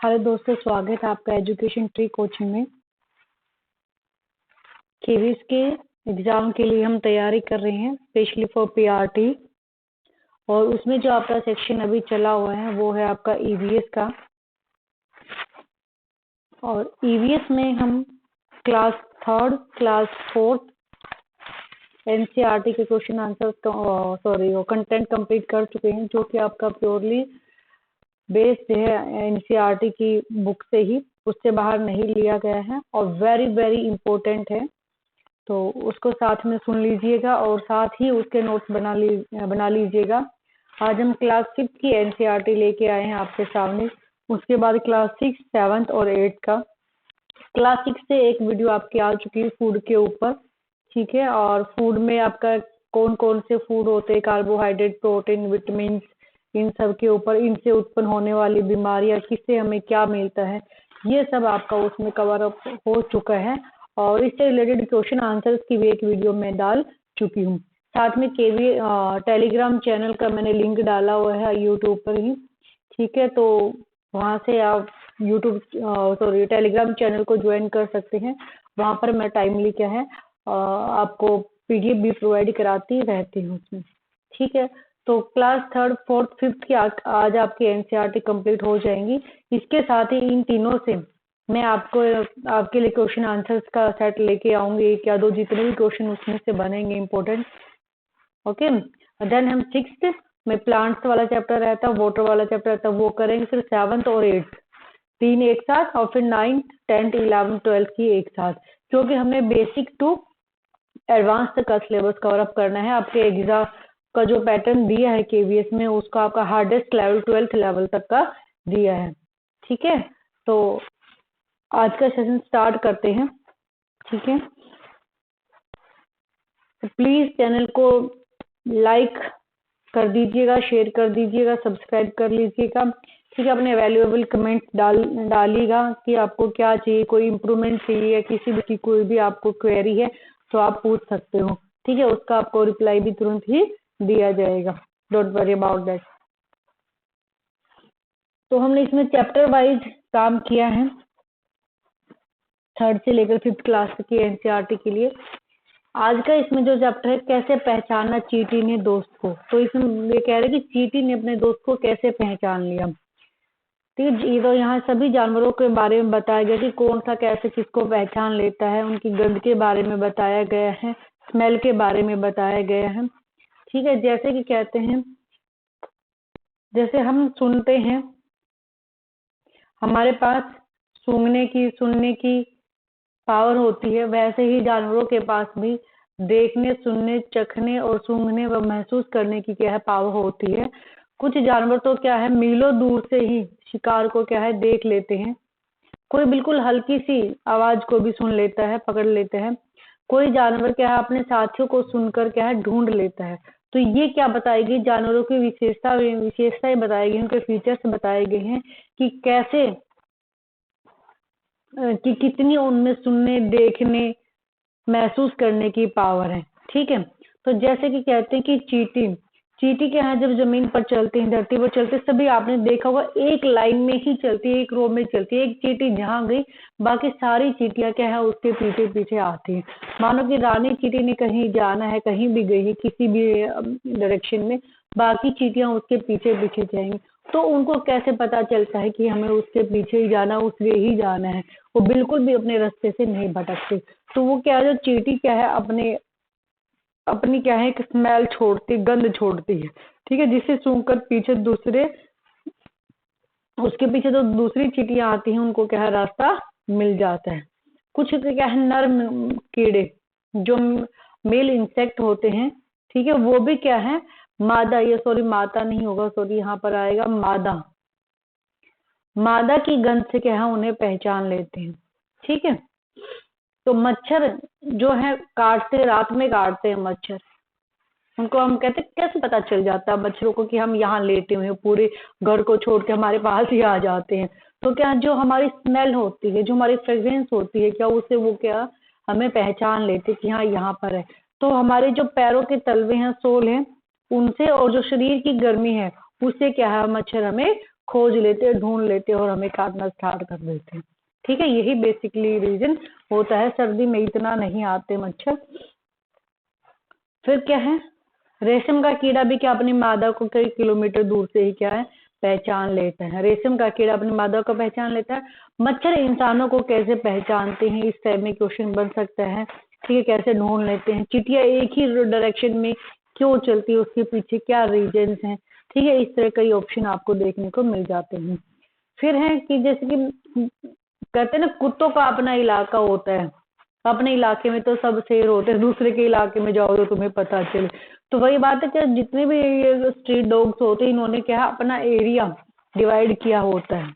Hello दोस्तों, स्वागत है आपका एजुकेशन ट्री कोचिंग में। केवीएस के एग्जाम के लिए हम तैयारी कर रहे हैं, स्पेशली फॉर पीआरटी। और उसमें जो आपका सेक्शन अभी चला हुआ है वो है आपका ईवीएस का। और ईवीएस में हम क्लास 3, क्लास 4 एनसीईआरटी के क्वेश्चन आंसर कंटेंट कंप्लीट कर चुके हैं, जो कि आपका प्योरली बेस्ड है एनसीईआरटी की बुक से ही, उससे बाहर नहीं लिया गया है और वेरी वेरी इंपॉर्टेंट है। तो उसको साथ में सुन लीजिएगा और साथ ही उसके नोट्स बना लीजिएगा। आज हम क्लास 6 की एनसीईआरटी लेके आए हैं आपके सामने। उसके बाद क्लास 6, 7 और 8 का। क्लास 6 से एक वीडियो आपकी आ चुकी है फूड के ऊपर, ठीक है। और फूड में आपका कौन कौन से फूड होते हैं, कार्बोहाइड्रेट, प्रोटीन, विटामिन, इन सब के ऊपर, इनसे उत्पन्न होने वाली बीमारियां, किससे हमें क्या मिलता है, ये सब आपका उसमें कवर अप हो चुका है। और इससे रिलेटेड क्वेश्चन आंसर्स की भी एक वीडियो में डाल चुकी हूँ। साथ में केवी टेलीग्राम चैनल का मैंने लिंक डाला हुआ है यूट्यूब पर ही, ठीक है। तो वहाँ से आप टेलीग्राम चैनल को ज्वाइन कर सकते हैं। वहाँ पर मैं टाइमली क्या है आपको पीडीएफ भी प्रोवाइड कराती रहती हूँ उसमें, ठीक है। तो क्लास 3, 4, 5 की आज आपकी एनसीईआरटी कंप्लीट हो जाएंगी। इसके साथ ही इन तीनों से मैं आपके लिए क्वेश्चन आंसर्स का सेट लेके आऊंगी, एक या दो, जितने भी क्वेश्चन उसमें से बनेंगे इंपॉर्टेंट, ओके। देन हम 6th में प्लांट्स वाला चैप्टर रहता है, वाटर वाला चैप्टर रहता है, वो करेंगे। फिर 7th और 8th 3 एक साथ, और फिर 9th, 10th, 11th, 12th की एक साथ, क्योंकि हमें बेसिक टू एडवांस तक का सिलेबस कवर अप करना है। आपके एग्जाम का जो पैटर्न दिया है केवीएस में, उसका आपका हार्डेस्ट लेवल 12th लेवल तक का दिया है, ठीक है। तो आज का सेशन स्टार्ट करते हैं, ठीक है। तो प्लीज चैनल को लाइक कर दीजिएगा, शेयर कर दीजिएगा, सब्सक्राइब कर लीजिएगा, ठीक है। अपने वैल्यूएबल कमेंट डालिएगा कि आपको क्या चाहिए, कोई इम्प्रूवमेंट चाहिए, किसी भी की कोई भी आपको क्वेरी है तो आप पूछ सकते हो, ठीक है। उसका आपको रिप्लाई भी तुरंत ही दिया जाएगा, डोंट वरी अबाउट दैट। तो हमने इसमें चैप्टर वाइज काम किया है 3rd से लेकर 5th क्लास की एनसीईआरटी के लिए। आज का इसमें जो चैप्टर है, कैसे पहचानना चींटी ने दोस्त को। तो इसमें ये कह रहे हैं कि चींटी ने अपने दोस्त को कैसे पहचान लिया, ठीक है। तो यहाँ सभी जानवरों के बारे में बताया गया कि कौन सा कैसे किसको पहचान लेता है, उनकी गंध के बारे में बताया गया है, स्मेल के बारे में बताया गया है, ठीक है। जैसे कि कहते हैं, जैसे हम सुनते हैं, हमारे पास सूंघने की, सुनने की पावर होती है, वैसे ही जानवरों के पास भी देखने, सुनने, चखने और सूंघने व महसूस करने की क्या है पावर होती है। कुछ जानवर तो क्या है मीलों दूर से ही शिकार को क्या है देख लेते हैं। कोई बिल्कुल हल्की सी आवाज को भी सुन लेता है, पकड़ लेते हैं। कोई जानवर क्या है अपने साथियों को सुनकर क्या है ढूंढ लेता है। तो ये क्या बताएगी, जानवरों की विशेषताएं बताई गई, उनके फीचर्स बताए गए हैं कि कैसे कि कितनी उनमें सुनने, देखने, महसूस करने की पावर है, ठीक है। तो जैसे कि कहते हैं कि चींटी क्या है, जब जमीन पर चलती है, धरती पर चलते, सभी आपने देखा होगा एक लाइन में ही चलती है, एक रो में चलती है। एक चींटी जहां गई, बाकी सारी चींटियां क्या है उसके पीछे पीछे आती हैं। मानो कि रानी चींटी ने कहीं जाना है, कहीं भी गई है किसी भी डायरेक्शन में, बाकी चींटियां उसके पीछे पीछे जाएंगी। तो उनको कैसे पता चलता है कि हमें उसके पीछे ही जाना, उस वे ही जाना है, वो बिल्कुल भी अपने रास्ते से नहीं भटकते। तो वो क्या है, जो चींटी क्या है अपनी क्या है एक स्मेल छोड़ती, गंध छोड़ती है, ठीक है, जिससे सूंघकर पीछे उसके पीछे तो दूसरी चींटियां आती हैं, उनको क्या है रास्ता मिल जाता है। कुछ क्या है नर कीड़े जो मेल इंसेक्ट होते हैं, ठीक है, वो भी क्या है मादा, ये माता नहीं होगा, यहाँ पर आएगा मादा की गंध से क्या है उन्हें पहचान लेते हैं, ठीक है। तो मच्छर जो है काटते, रात में काटते हैं मच्छर, उनको हम कहते हैं कैसे पता चल जाता है मच्छरों को कि हम यहाँ लेटे हुए हैं, पूरे घर को छोड़ के हमारे पास ही आ जाते हैं। तो क्या जो हमारी स्मेल होती है, जो हमारी फ्रेग्रेंस होती है, क्या उससे वो क्या हमें पहचान लेते कि हाँ यहाँ पर है। तो हमारे जो पैरों के तलवे हैं, सोल हैं, उनसे, और जो शरीर की गर्मी है उससे क्या है मच्छर हमें खोज लेते हैं, ढूंढ लेते हैं और हमें काटना स्टार्ट कर देते हैं। ठीक है, यही बेसिकली रीजन होता है। सर्दी में इतना नहीं आते मच्छर। फिर क्या है, रेशम का कीड़ा भी क्या अपनी मादा को कई किलोमीटर दूर से ही क्या है पहचान लेता है। रेशम का कीड़ा अपनी मादा को पहचान लेता है। मच्छर इंसानों को कैसे पहचानते हैं, इस टाइप में क्वेश्चन बन सकता है। ठीक है, कैसे ढूंढ लेते हैं। चींटियां एक ही डायरेक्शन में क्यों चलती है, उसके पीछे क्या रीजन है। ठीक है, इस तरह कई ऑप्शन आपको देखने को मिल जाते हैं। फिर है कि जैसे कि कहते हैं ना, कुत्तों का अपना इलाका होता है। अपने इलाके में तो सब शेर होते हैं, दूसरे के इलाके में जाओ तो तुम्हें पता चले। तो वही बात है कि जितने भी ये स्ट्रीट डॉग्स होते हैं, इन्होंने क्या अपना एरिया डिवाइड किया होता है।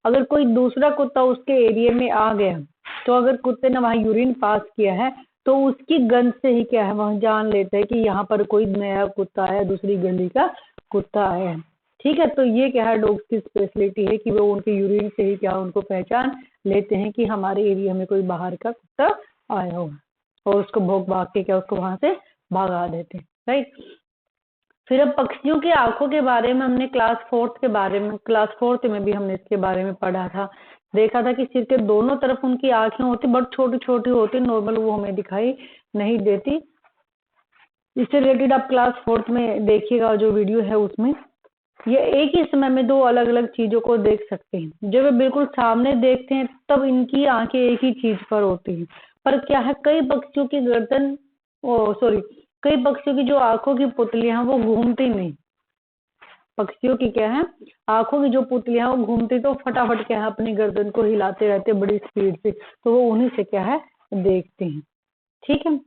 अगर कोई दूसरा कुत्ता उसके एरिया में आ गया, तो अगर कुत्ते ने वहां यूरिन पास किया है, तो उसकी गंध से ही क्या है वह जान लेता है कि यहाँ पर कोई नया कुत्ता है, दूसरी गली का कुत्ता है। ठीक है, तो ये क्या है डॉग्स की स्पेशलिटी है कि वो उनके यूरिन से ही क्या उनको पहचान लेते हैं कि हमारे एरिया में कोई बाहर का कुत्ता आया हो, और उसको भौंक भाग के क्या उसको वहां से भगा देते हैं। राइट। फिर अब पक्षियों की आंखों के बारे में हमने क्लास फोर्थ में भी हमने इसके बारे में पढ़ा था। देखा था कि सिर के दोनों तरफ उनकी आंखें होती, बट छोटी छोटी होती, नॉर्मल वो हमें दिखाई नहीं देती। इससे रिलेटेड आप क्लास फोर्थ में देखिएगा जो वीडियो है उसमें। ये एक ही समय में दो अलग अलग चीजों को देख सकते हैं। जब वे बिल्कुल सामने देखते हैं तब इनकी आंखें एक ही चीज पर होती हैं। पर क्या है, कई पक्षियों की कई पक्षियों की जो आंखों की पुतलियां हैं वो घूमती नहीं। पक्षियों की क्या है, आंखों की जो पुतलियां हैं वो घूमती, तो फटाफट क्या है अपनी गर्दन को हिलाते रहते बड़ी स्पीड से, तो वो उन्हीं से क्या है देखते हैं। ठीक है।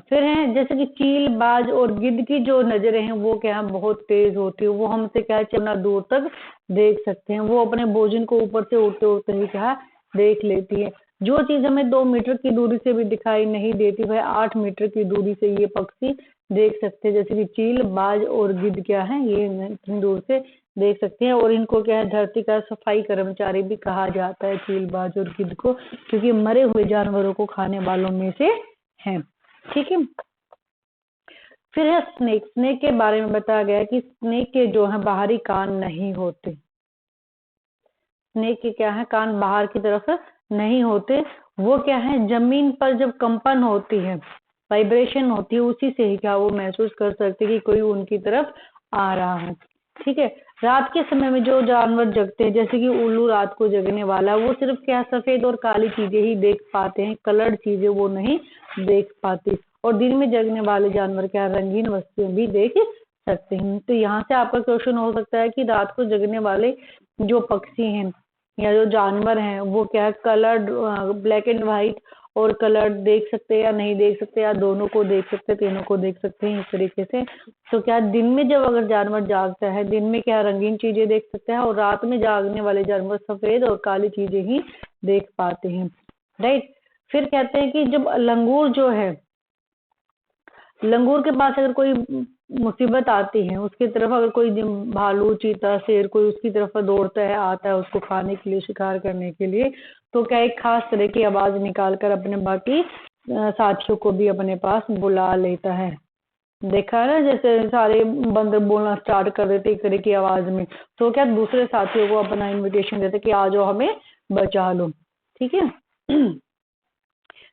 फिर है जैसे कि चील, बाज और गिद्ध की जो नजरें हैं वो क्या है बहुत तेज होती है। वो हमसे क्या है चलना दूर तक देख सकते हैं। वो अपने भोजन को ऊपर से उड़ते उड़ते ही क्या है देख लेती है। जो चीज हमें 2 मीटर की दूरी से भी दिखाई नहीं देती, वह 8 मीटर की दूरी से ये पक्षी देख सकते हैं। जैसे कि चील, बाज और गिद्ध क्या है ये इतनी दूर से देख सकते हैं। और इनको क्या है धरती का सफाई कर्मचारी भी कहा जाता है, चील, बाज और गिद्ध को, क्योंकि मरे हुए जानवरों को खाने वालों में से हैं। ठीक है। फिर है स्नेक। स्नेक के बारे में बताया गया है कि स्नेक के जो है बाहरी कान नहीं होते। स्नेक के क्या है कान बाहर की तरफ नहीं होते। वो क्या है जमीन पर जब कंपन होती है, वाइब्रेशन होती है, उसी से ही क्या वो महसूस कर सकते कि कोई उनकी तरफ आ रहा है। ठीक है। रात के समय में जो जानवर जगते हैं, जैसे कि उल्लू रात को जगने वाला, वो सिर्फ क्या सफेद और काली चीजें ही देख पाते हैं, कलर्ड चीजें वो नहीं देख पाती। और दिन में जगने वाले जानवर क्या रंगीन वस्तुएं भी देख सकते हैं। तो यहाँ से आपका क्वेश्चन हो सकता है कि रात को जगने वाले जो पक्षी हैं या जो जानवर हैं वो क्या कलर्ड, ब्लैक एंड व्हाइट और कलर्ड देख सकते हैं या नहीं देख सकते, या दोनों को देख सकते हैं, तीनों को देख सकते हैं, इस तरीके से। तो क्या दिन में जब अगर जानवर जागता है, दिन में क्या रंगीन चीजें देख सकते हैं, और रात में जागने वाले जानवर सफेद और काली चीजें ही देख पाते हैं। राइट। फिर कहते हैं कि जब लंगूर जो है, लंगूर के पास अगर कोई मुसीबत आती है, उसकी तरफ अगर कोई भालू, चीता, शेर कोई उसकी तरफ दौड़ता है, आता है उसको खाने के लिए, शिकार करने के लिए, तो क्या एक खास तरह की आवाज निकाल कर अपने बाकी साथियों को भी अपने पास बुला लेता है। देखा है ना, जैसे सारे बंदर बोलना स्टार्ट कर देते एक तरह की आवाज में, तो क्या दूसरे साथियों को अपना इनविटेशन देते कि आ जाओ हमें बचा लो। ठीक है।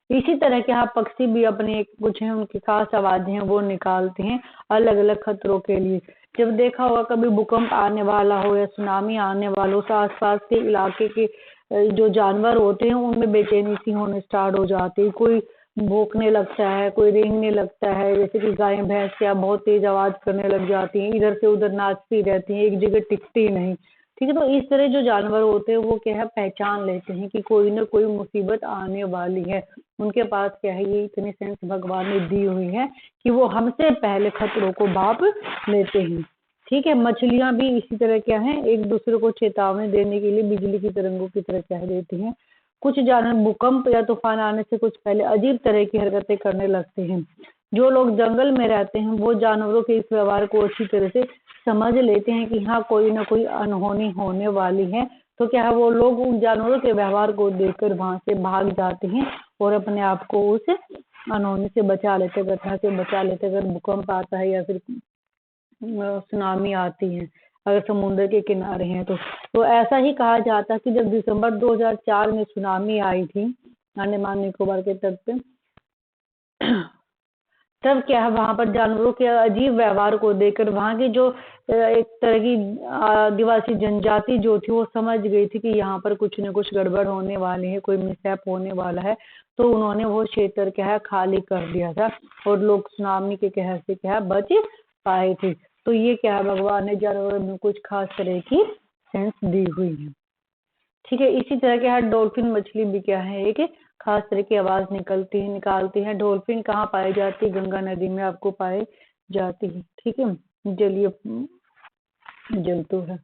इसी तरह के आप पक्षी भी अपने कुछ हैं उनकी खास आवाजें हैं वो निकालते हैं अलग अलग खतरों के लिए। जब देखा होगा कभी भूकंप आने वाला हो या सुनामी आने वाला हो, तो आसपास के इलाके के जो जानवर होते हैं उनमें बेचैनी सी होने स्टार्ट हो जाती है। कोई भौंकने लगता है, कोई रेंगने लगता है, जैसे कि गाय भैंस क्या बहुत तेज आवाज करने लग जाती हैं, इधर से उधर नाचती रहती हैं, एक जगह टिकती नहीं। ठीक है। तो इस तरह जो जानवर होते हैं वो क्या है पहचान लेते हैं कि कोई ना कोई मुसीबत आने वाली है। उनके पास क्या है ये इतनी सेंस भगवान ने दी हुई है कि वो हमसे पहले खतरों को भाप लेते हैं। ठीक है। मछलियां भी इसी तरह क्या है एक दूसरे को चेतावनी देने के लिए बिजली की तरंगों की तरह कह देती हैं। कुछ जानवर भूकंप या तूफान आने से कुछ पहले अजीब तरह की हरकतें करने लगते हैं। जो लोग जंगल में रहते हैं वो जानवरों के इस व्यवहार को अच्छी तरह से समझ लेते हैं कि हाँ कोई ना कोई अनहोनी होने वाली है। तो क्या है वो लोग उन जानवरों के व्यवहार को देखकर वहां से भाग जाते हैं और अपने आप को उस अनहोनी से बचा लेते, घटना से बचा लेते अगर भूकंप आता है या फिर सुनामी आती है, अगर समुद्र के किनारे हैं तो ऐसा ही कहा जाता है कि जब दिसंबर 2004 में सुनामी आई थी अंडमान निकोबार के तट पे, तब क्या है वहां पर जानवरों के अजीब व्यवहार को देखकर वहां की जो एक तरह की आदिवासी जनजाति जो थी वो समझ गई थी कि यहाँ पर कुछ न कुछ गड़बड़ होने वाली है, कोई मिसहैप होने वाला है। तो उन्होंने वो क्षेत्र क्या है खाली कर दिया था और लोग सुनामी के कहर से क्या है बच पाए थे। तो ये क्या है भगवान ने जानवरों में कुछ खास तरह की सेंस दी हुई है। ठीक है, इसी तरह के यहाँ डॉल्फिन मछली भी क्या है एक खास तरह की आवाज निकालती है। डॉल्फिन कहाँ पाई जाती है? गंगा नदी में आपको पाई जाती है। ठीक है, जलीय जंतु है।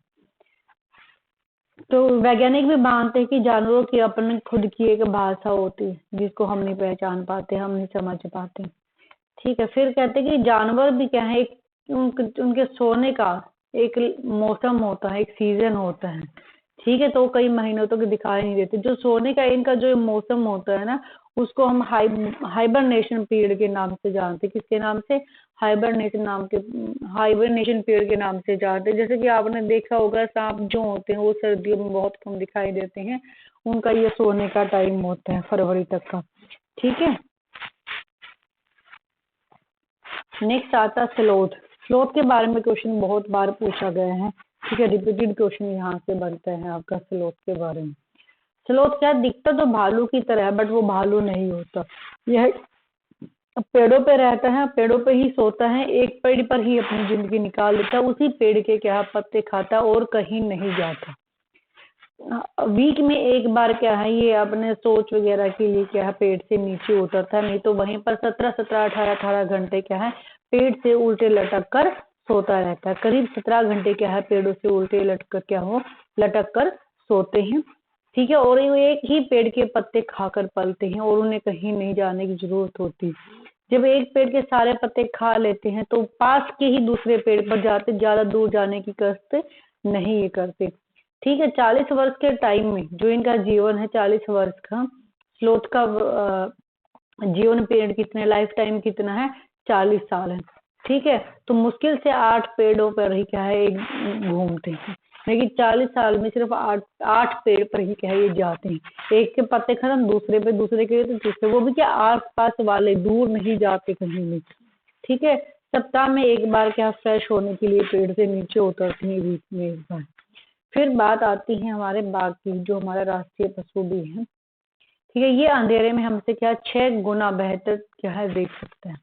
तो वैज्ञानिक भी मानते हैं कि जानवरों की अपनी खुद की एक भाषा होती है जिसको हम नहीं पहचान पाते, हम नहीं समझ पाते। ठीक है, फिर कहते हैं कि जानवर भी क्या है एक उनके सोने का एक मौसम होता है, एक सीजन होता है। ठीक है, तो कई महीनों तक दिखाई नहीं देते। जो सोने का इनका जो मौसम होता है ना, उसको हम हाइबरनेशन पीरियड के नाम से जानते हैं। किसके नाम से? हाइबरनेशन पीरियड के नाम से जानते हैं। जैसे कि आपने देखा होगा सांप जो होते हैं वो सर्दियों में बहुत कम दिखाई देते हैं, उनका ये सोने का टाइम होता है फरवरी तक का। ठीक है, नेक्स्ट आता स्लोथ। स्लोथ के बारे में क्वेश्चन बहुत बार पूछा गया है। ठीक है, रिपीटेड क्वेश्चन यहाँ से बनते हैं आपका स्लोथ के बारे में। स्लोथ क्या दिखता तो भालू की तरह है बट वो भालू नहीं होता। यह पेड़ों पे रहता है, पेड़ों पे ही सोता है, एक पेड़ पर ही अपनी जिंदगी निकाल लेता है, उसी पेड़ के क्या पत्ते खाता और कहीं नहीं जाता। वीक में एक बार क्या है ये अपने सोच वगैरह के लिए क्या है पेड़ से नीचे उतरता है, नहीं तो वहीं पर 17 घंटे क्या है पेड़ से उल्टे लटक कर सोता रहता है। करीब 17 घंटे क्या है पेड़ों से उल्टे लटक कर सोते हैं। ठीक है, और ये एक ही पेड़ के पत्ते खाकर पलते हैं और उन्हें कहीं नहीं जाने की जरूरत होती। जब एक पेड़ के सारे पत्ते खा लेते हैं तो पास के ही दूसरे पेड़ पर जाते, ज्यादा दूर जाने की कष्ट नहीं ये करते। ठीक है, 40 वर्ष के टाइम में जो इनका जीवन है 40 वर्ष का, स्लोथ का जीवन पीरियड कितना है, लाइफ टाइम कितना है? 40 साल है। ठीक है, तो मुश्किल से 8 पेड़ों पर ही क्या है घूमते हैं, लेकिन 40 साल में सिर्फ 8 पेड़ पर ही क्या है ये जाते हैं। एक के पत्ते खत्म, दूसरे पे, दूसरे के तो तीसरे, वो भी क्या आस पास वाले, दूर नहीं जाते कहीं भी। ठीक है, सप्ताह में एक बार क्या फ्रेश होने के लिए पेड़ से नीचे उतरते हैं, वीक में एक बार। फिर बात आती है हमारे बाघ की, जो हमारा राष्ट्रीय पशु भी है। ठीक है, ये अंधेरे में हमसे क्या 6 गुना बेहतर क्या है देख सकते हैं।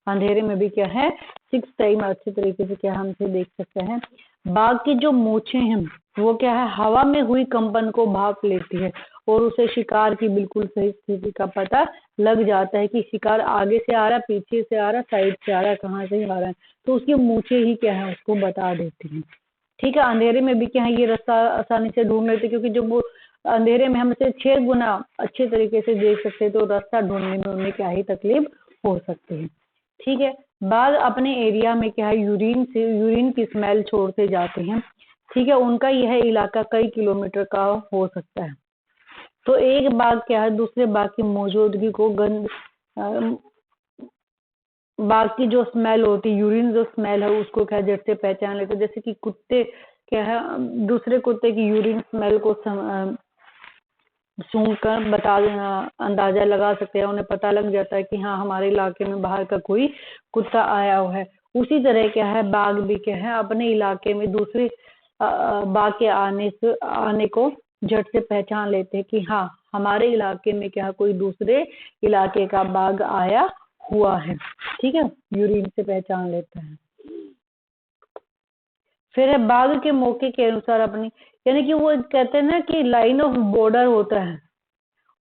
अंधेरे में भी क्या है 6 टाइम अच्छे तरीके से क्या हमसे देख सकते हैं। बाघ की जो मूछें हैं वो क्या है हवा में हुई कंपन को भाप लेती है और उसे शिकार की बिल्कुल सही स्थिति का पता लग जाता है कि शिकार आगे से आ रहा, पीछे से आ रहा, साइड से आ रहा, कहाँ से आ रहा है। तो उसकी मूछें ही क्या है उसको बता देती हैं। ठीक है, अंधेरे में भी क्या है ये रास्ता आसानी से ढूंढ लेते, क्योंकि जब वो अंधेरे में हमसे 6 गुना अच्छे तरीके से देख सकते हैं तो रास्ता ढूंढने में उन्हें क्या ही तकलीफ हो सकती है। ठीक है, बाघ अपने एरिया में क्या है यूरिन की स्मेल छोड़ते जाते हैं। ठीक है, उनका यह इलाका कई किलोमीटर का हो सकता है। तो एक बाघ क्या है दूसरे बाघ की मौजूदगी को बाघ की जो स्मेल होती है, यूरिन जो स्मेल है उसको क्या जड़ से पहचान लेते। जैसे कि कुत्ते क्या है दूसरे कुत्ते की यूरिन स्मेल को सूंघ कर अंदाजा लगा सकते हैं, उन्हें पता लग जाता है कि हाँ हमारे इलाके में बाहर का कोई कुत्ता आया हुआ है। उसी तरह क्या है बाघ भी क्या है अपने इलाके में दूसरे बाघ के आने को झट से पहचान लेते हैं कि हाँ हमारे इलाके में क्या कोई दूसरे इलाके का बाघ आया हुआ है। ठीक है, यूरिन से पहचान लेते हैं। फिर है बाघ के मौके के अनुसार अपनी, यानी कि वो कहते हैं ना कि लाइन ऑफ बॉर्डर होता है,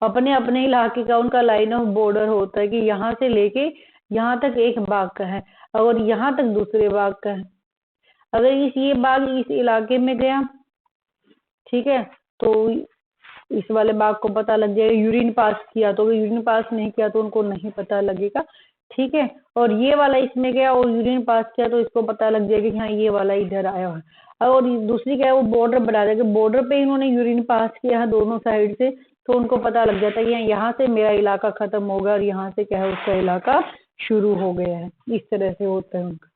अपने अपने इलाके का उनका लाइन ऑफ बॉर्डर होता है कि यहाँ से लेके यहाँ तक एक बाघ का है और यहाँ तक दूसरे बाघ का है। अगर ये बाघ इस इलाके में गया, ठीक है, तो इस वाले बाघ को पता लग जाएगा। यूरिन पास किया तो यूरिन पास नहीं किया तो उनको नहीं पता लगेगा। ठीक है, और ये वाला इसमें गया और यूरिन पास किया तो इसको पता लग जाएगा कि हाँ ये वाला इधर आया है। और दूसरी क्या है वो बॉर्डर बना देगा, बॉर्डर पे इन्होंने यूरिन पास किया है दोनों साइड से, तो उनको पता लग जाता है कि यहाँ से मेरा इलाका खत्म होगा और यहाँ से क्या है उसका इलाका शुरू हो गया है। इस तरह से होता है उनका।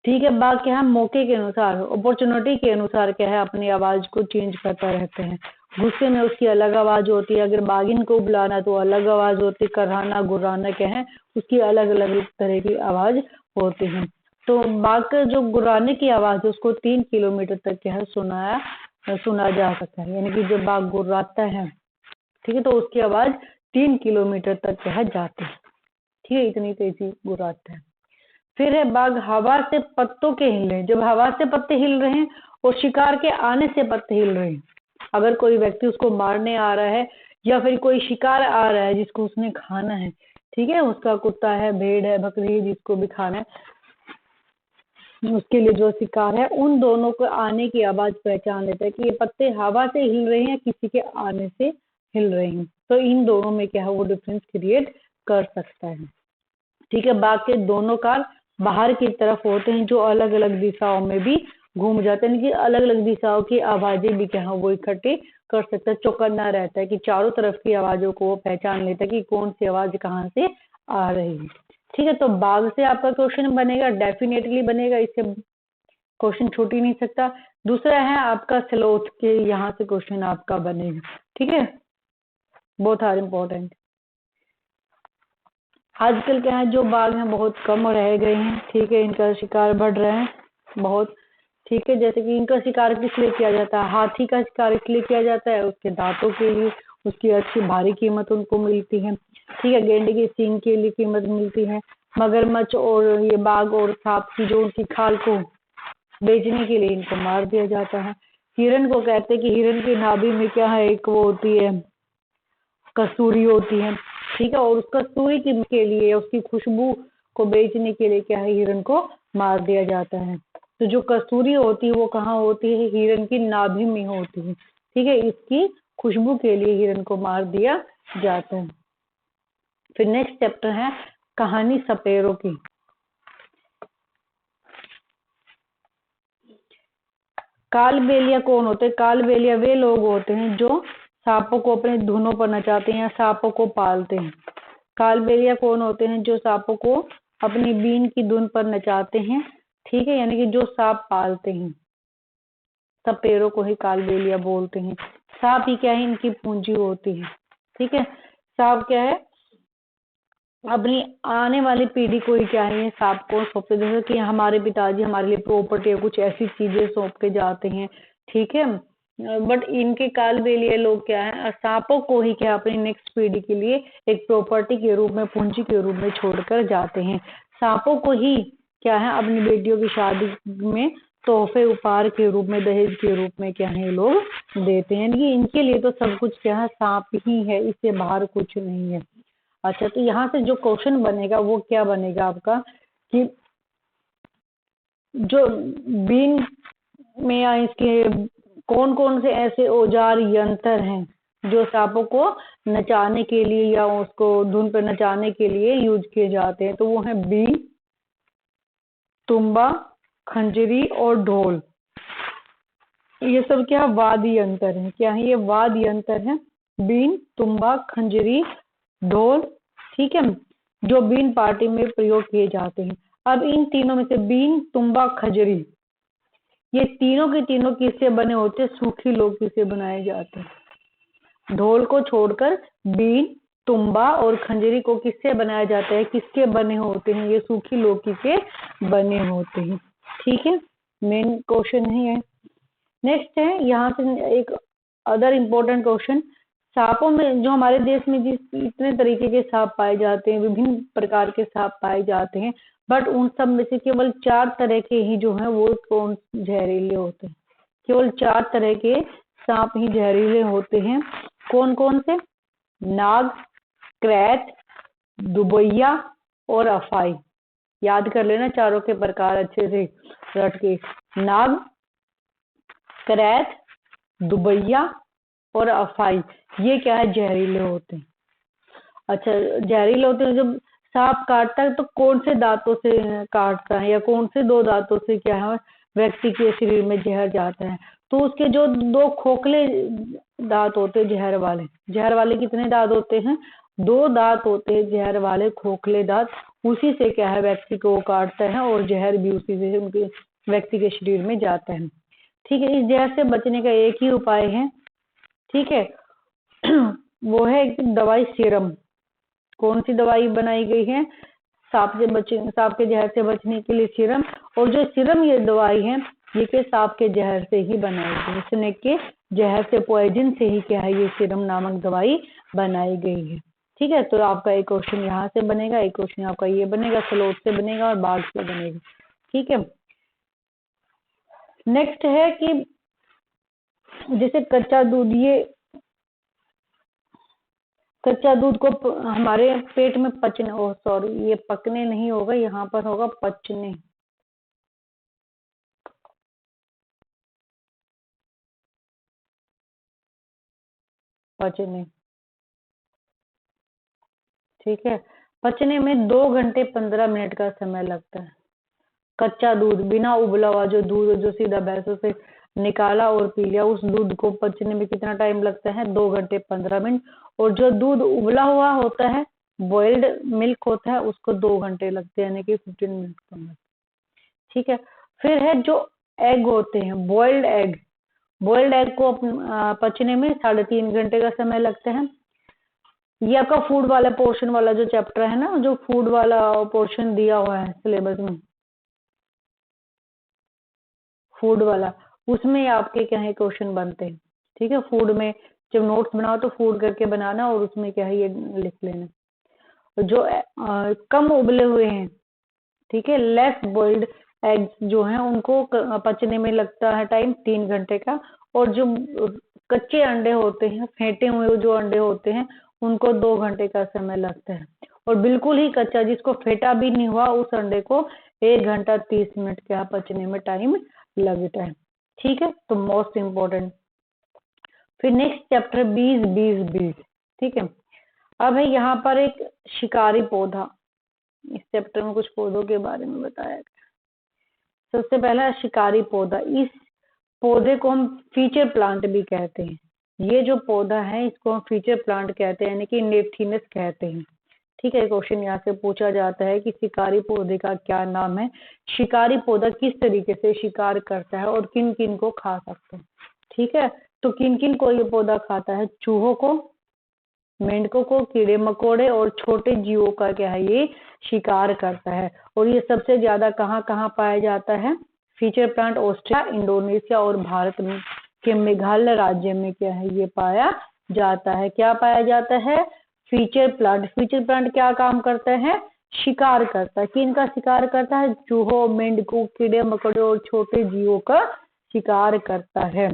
ठीक है, बात क्या है, मौके के अनुसार, अपॉर्चुनिटी के अनुसार क्या है अपनी आवाज को चेंज करता रहते हैं। गुस्से में उसकी अलग आवाज होती है, अगर बागिन को बुलाना तो अलग आवाज होती है, कराना गुर्राना क्या है उसकी अलग अलग तरह की आवाज होती है। तो बाघ का जो गुर्राने की आवाज है उसको 3 किलोमीटर तक क्या है सुना जा सकता है, यानी कि जब बाघ गुर्राता है, ठीक है, तो उसकी आवाज 3 किलोमीटर तक क्या है जाती है। ठीक है, इतनी तेजी गुर्राता है। फिर है बाघ हवा से पत्तों के हिलने, जब हवा से पत्ते हिल रहे हैं और शिकार के आने से पत्ते हिल रहे हैं, अगर कोई व्यक्ति उसको मारने आ रहा है या फिर कोई शिकार आ रहा है जिसको उसने खाना है, ठीक है, उसका कुत्ता है, भेड़ है, बकरी है, जिसको भी खाना है, उसके लिए जो शिकार है, उन दोनों को आने की आवाज पहचान लेता है कि ये पत्ते हवा से हिल रहे हैं, किसी के आने से हिल रहे हैं। तो इन दोनों में क्या है वो डिफरेंस क्रिएट कर सकता है। ठीक है, बाघ के दोनों कान बाहर की तरफ होते हैं जो अलग अलग दिशाओं में भी घूम जाते हैं, कि अलग अलग दिशाओं की आवाजें भी क्या है वो इकट्ठी कर सकता है। चौकन्ना रहता है कि चारों तरफ की आवाजों को वो पहचान लेता है कि कौन सी आवाज कहाँ से आ रही है। ठीक है, तो बाघ से आपका क्वेश्चन बनेगा, डेफिनेटली बनेगा, इससे क्वेश्चन छूट ही नहीं सकता। दूसरा है आपका स्लोथ के, यहाँ से क्वेश्चन आपका बनेगा। ठीक है, बोथ आर इम्पोर्टेंट। आजकल क्या है जो बाघ हैं बहुत कम रह गए हैं। ठीक है, इनका शिकार बढ़ रहा है बहुत। ठीक है, जैसे कि इनका शिकार किस लिए किया जाता है, हाथी का शिकार इसलिए किया जाता है उसके दांतों के लिए, उसकी अच्छी भारी कीमत उनको मिलती है। ठीक है, गेंडे की सींग के लिए कीमत मिलती है। मगरमच्छ और ये बाघ और सांप की जो उनकी खाल को बेचने के लिए इनको मार दिया जाता है। हिरण को कहते हैं कि हिरण की नाभि में क्या है एक वो होती है कस्तूरी होती है। ठीक है, और उस कस्तूरी के लिए उसकी खुशबू को बेचने के लिए क्या है हिरण को मार दिया जाता है। तो जो कस्तूरी होती है वो कहाँ होती है, हिरण की नाभि में होती है। ठीक है, इसकी खुशबू के लिए हिरण को मार दिया जाता है। फिर नेक्स्ट चैप्टर है कहानी सपेरों की। कालबेलिया कौन होते हैं, कालबेलिया वे लोग होते हैं जो सांपों को अपने धुनों पर नचाते हैं या सांपों को पालते हैं। कालबेलिया कौन होते हैं जो सांपों को अपनी बीन की धुन पर नचाते हैं। ठीक है, यानी कि जो सांप पालते हैं, सपेरों को ही कालबेलिया बोलते हैं। सांप ही क्या है इनकी पूंजी होती है। ठीक है, सांप क्या है अपनी आने वाली पीढ़ी को ही क्या है ये सांप को सौंपते, जैसे कि हमारे पिताजी हमारे लिए प्रॉपर्टी या कुछ ऐसी चीजें सौंप के जाते हैं। ठीक है, बट इनके कालबेलिया लोग क्या है सांपों को ही क्या अपनी नेक्स्ट पीढ़ी के लिए एक प्रॉपर्टी के रूप में, पूंजी के रूप में छोड़कर जाते हैं। सांपों को ही क्या है अपनी बेटियों की शादी में तोहफे उपहार के रूप में, दहेज के रूप में क्या है ये लोग देते हैं। यानी कि इनके लिए तो सब कुछ क्या है सांप ही है, इससे बाहर कुछ नहीं है। अच्छा, तो यहाँ से जो क्वेश्चन बनेगा वो क्या बनेगा आपका कि जो बीन में या इसके कौन कौन से ऐसे औजार यंत्र हैं जो सांपों को नचाने के लिए या उसको धुन पर नचाने के लिए यूज किए जाते हैं। तो वो है बीन, तुम्बा, खंजरी और ढोल। ये सब क्या वाद्य यंत्र है, क्या है ये वाद्य यंत्र है, बीन, तुम्बा, खंजरी, ढोल। ठीक है, जो बीन पार्टी में प्रयोग किए जाते हैं। अब इन तीनों में से बीन, तुम्बा, खंजरी, ये तीनों के तीनों किससे बने होते हैं, सूखी लौकी से बनाए जाते हैं। ढोल को छोड़कर बीन, तुम्बा और खंजरी को किससे बनाया जाता है, किसके बने होते हैं, ये सूखी लौकी के बने होते हैं। ठीक है, मेन क्वेश्चन नहीं है। नेक्स्ट है यहाँ से एक अदर इम्पोर्टेंट क्वेश्चन, सांपों में जो हमारे देश में जिस इतने तरीके के सांप पाए जाते हैं, विभिन्न प्रकार के सांप पाए जाते हैं, बट उन सब में से केवल 4 तरह के ही जो है वो कौन जहरीले होते हैं। केवल 4 तरह के सांप ही जहरीले होते हैं। कौन कौन से, नाग, क्रैच, दुबैया और अफाई। याद कर लेना चारों के प्रकार अच्छे से रट के, नाग, क्रैच, दुबैया और अफाई, ये क्या है जहरीले होते हैं। अच्छा, जहरीले होते हैं। जब सांप काटता है तो कौन से दांतों से काटता है या कौन से 2 दांतों से क्या है व्यक्ति के शरीर में जहर जाता है तो उसके जो 2 खोखले दांत होते हैं जहर वाले कितने दांत होते हैं? 2 दांत होते हैं जहर वाले खोखले दांत, उसी से क्या है व्यक्ति को काटता है और जहर भी उसी से उनके व्यक्ति के शरीर में जाता है। ठीक है, इस जहर से बचने का एक ही उपाय है, ठीक है, वो है दवाई सीरम। कौन सी दवाई बनाई गई है? सांप के जहर से बचने के लिए सीरम। और जो सीरम ये दवाई है ये के सांप के जहर से ही बनाई गई, स्नेक के जहर से, पॉइजन से ही क्या है ये सीरम नामक दवाई बनाई गई है। ठीक है, तो आपका एक क्वेश्चन यहाँ से बनेगा, एक क्वेश्चन आपका ये बनेगा, स्लोथ से बनेगा और बाघ से बनेगा। ठीक है, नेक्स्ट है कि जैसे कच्चा दूध, ये कच्चा दूध को हमारे पेट में पचने, ओ सॉरी ये पकने नहीं होगा, यहाँ पर होगा पचने। पचने, ठीक है, पचने में 2 घंटे 15 मिनट का समय लगता है। कच्चा दूध, बिना उबला हुआ जो दूध जो सीधा भैंसों से निकाला और पी लिया, उस दूध को पचने में कितना टाइम लगता है? 2 घंटे 15 मिनट। और जो दूध उबला हुआ होता है, बॉइल्ड मिल्क होता है, उसको 2 घंटे लगते हैं, यानी कि 15 मिनट कम। ठीक है, फिर है जो एग होते हैं, बॉइल्ड एग को पचने में 3.5 घंटे का समय लगता है। ये आपका फूड वाला पोर्शन वाला जो चैप्टर है ना, जो फूड वाला पोर्शन दिया हुआ है सिलेबस में, फूड वाला, उसमें आपके क्या है क्वेश्चन बनते हैं। ठीक है, फूड में जब नोट्स बनाओ तो फूड करके बनाना और उसमें क्या है ये लिख लेना। जो कम उबले हुए हैं, ठीक है, लेस बॉइल्ड एग्स जो हैं उनको पचने में लगता है टाइम 3 घंटे का। और जो कच्चे अंडे होते हैं, फेंटे हुए जो अंडे होते हैं, उनको 2 घंटे का समय लगता है। और बिल्कुल ही कच्चा, जिसको फेंटा भी नहीं हुआ, उस अंडे को 1 घंटा 30 मिनट का पचने में टाइम लगता है। ठीक है, तो मोस्ट इम्पोर्टेंट। फिर नेक्स्ट चैप्टर बीज। ठीक है, अब है यहाँ पर एक शिकारी पौधा, इस चैप्टर में कुछ पौधों के बारे में बताया गया। सबसे पहला शिकारी पौधा, इस पौधे को हम फीचर प्लांट भी कहते हैं। ये जो पौधा है इसको हम फीचर प्लांट कहते हैं, यानी कि नेप्थीनस कहते हैं। ठीक है, क्वेश्चन यहाँ से पूछा जाता है कि शिकारी पौधे का क्या नाम है, शिकारी पौधा किस तरीके से शिकार करता है और किन किन को खा सकता है। ठीक है, तो किन किन को ये पौधा खाता है? चूहों को, मेंढकों को, कीड़े मकोड़े और छोटे जीवों का क्या है ये शिकार करता है। और ये सबसे ज्यादा कहाँ कहाँ पाया जाता है? फीचर प्लांट ऑस्ट्रेलिया, इंडोनेशिया और भारत में के मेघालय राज्य में क्या है ये पाया जाता है। क्या पाया जाता है? फीचर प्लांट क्या काम करता है? शिकार करता है। किन का शिकार करता है? चूहों, मेंढकों, कीड़े मकोड़े और छोटे जीवों का शिकार करता है।